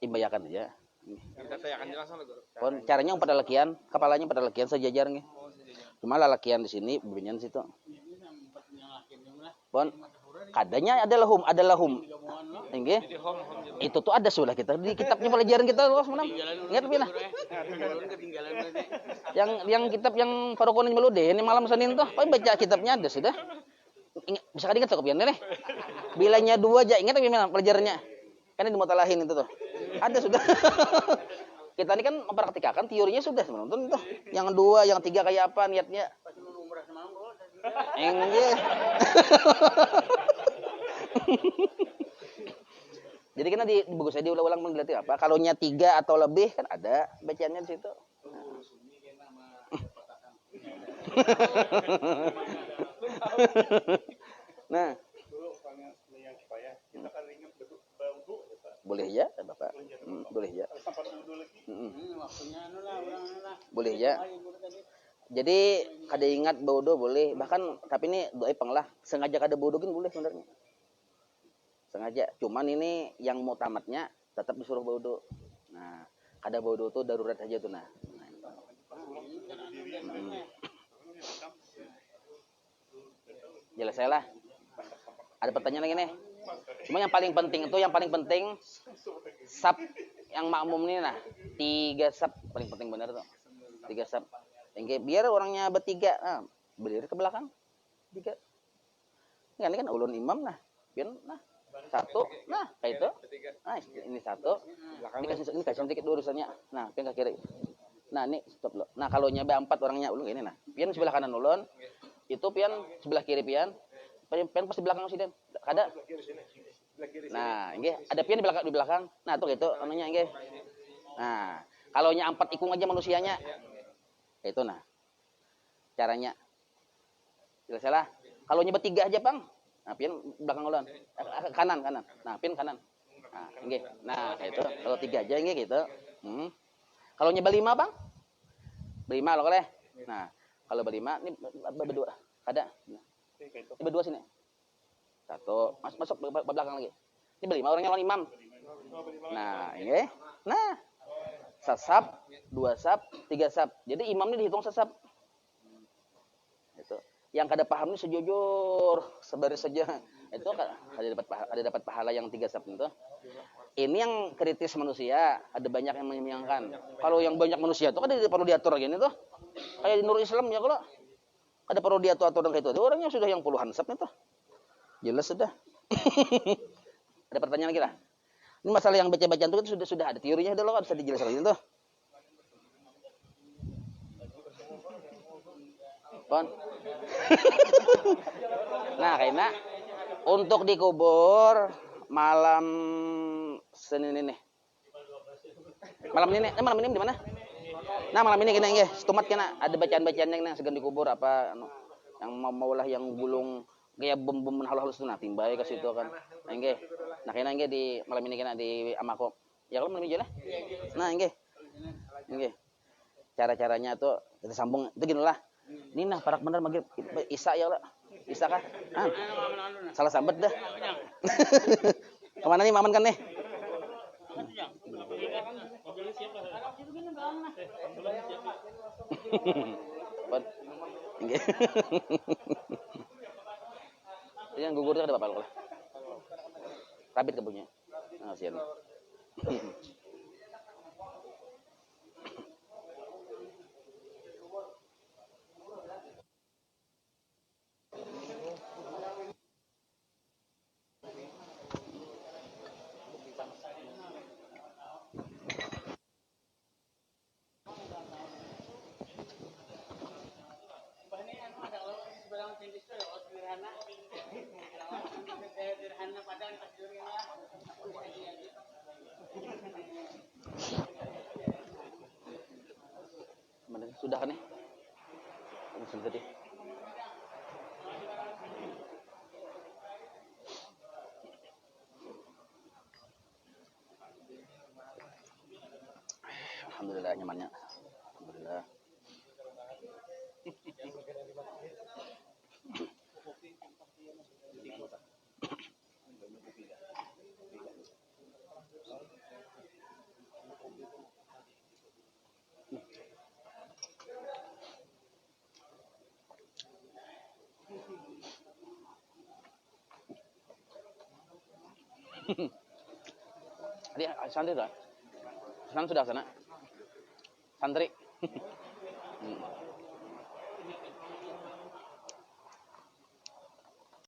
Imbayakan aja. Kita tayakan langsung Guru. Pon caranya pada lakian, kepalanya pada lakian sejajar nih. Cuma lah lakian di sini, binian situ. Pon kadanya adalah hum. Enggak? Itu tuh ada sudah kita di kitabnya pelajaran kita loh sebenarnya. Ingat Pina? Yang kitab yang Parokonin Melude ini malam Senin tuh, baca kitabnya ada sudah. Bisa ingat sok pian nih. Bilanya 2 aja, ingat gimana pelajarannya? Kan ini dimutalahin itu tuh. Ada sudah. Kita ini kan mempraktikkan teorinya sudah menonton itu. Yang 2, yang 3 kayak apa niatnya? Enggak. Jadi kan di buku saya diulang-ulang mendilatih apa? Kalau nya 3 atau lebih kan ada bacaannya di situ. Nah, boleh ya, Bapak? Boleh ya. Boleh ya. Jadi kada ingat bodoh boleh, bahkan tapi ini doa penglah sengaja kada bodoh kan boleh sebenarnya. Sengaja, cuman ini yang mau tamatnya tetap disuruh bodoh. Nah, kada bodoh tuh darurat aja tuh nah. Jelas saya lah. Ada pertanyaan lagi nih. Cuma yang paling penting sab yang makmum ini nah 3 sab paling penting benar tuh. 3 sab. Biar orangnya bertiga, berdiri ke belakang 3. Ini kan ulun imam nah, pian nah 1, nah kayak itu. Nah ini 1. Ini kasih sedikit dulu urusannya. Nah pian ke kiri. Nah ini stop lo. Nah kalau nyabe 4 orangnya ulun ini nah, pian sebelah kanan ulun, itu pian sebelah kiri pian pas di belakang sih dan kada. Nah, nggih, ada pian di belakang. Nah, tuh gitu anunya nggih. Nah, kalau nya 4 ikung aja manusianya. Itu nah. Caranya. Jelas salah. Kalau nya bertiga aja, Bang. Nah, pian belakang ulun. Kanan. Nah, pian kanan. Nah, nggih. Nah, itu kalau 3 aja nggih gitu. Kalau nya berlima, Bang? Berlima lo boleh. Nah, kalau berlima ini berdua. Kada. Ini berdua sini. 1, masuk belakang lagi. Ini berlima orangnya lawan imam. Nah, ini. Nah, sasab, 2 sab, 3 sab. Jadi imam ini dihitung sesab. Itu. Yang kada paham ini sejujur, sebaris saja. Itu ada dapat pahala yang 3 sab itu. Ini yang kritis manusia, ada banyak yang menyayangkan. Kalau yang banyak manusia itu kan perlu diatur gini tuh. Kayak di Nur Islam ya kalau ada perlu diatur kayak itu. Orangnya sudah yang puluhan sab itu. Jelas sudah. Ada pertanyaan lagi lah. Ini masalah yang baca-bacaan itu sudah ada teorinya udah lo kan bisa dijelaskan itu. Pon. Nah, kayaknya untuk dikubur malam Senin ini. Malam ini di mana? Nah, malam ini kena nggih, stumat kena ada bacaan-bacaan yang segan dikubur apa yang maulah yang gulung kayak bom-bom halus-halus tuh nah timbai ke situ kan. Nah, nggih. Nah, kena nggih di malam ini kena di Amako. Ya kalau malam ini lah. Nah, nggih. Nggih. Cara-caranya tuh kita sambung itu gini lah. Ini nah parak bener maghrib Isa ya lah. Isa kah? Salah sambet dah. Kemana nih Maman kan nih? Nggih. Yang gugur itu ada apa-apa lah. Rabit kebunya. Nah, sian. Sudah kan nih? Sudah tadi. Alhamdulillah nyamannya. Alhamdulillah. Tadi santri tuh. Sekarang sudah sana. Santri.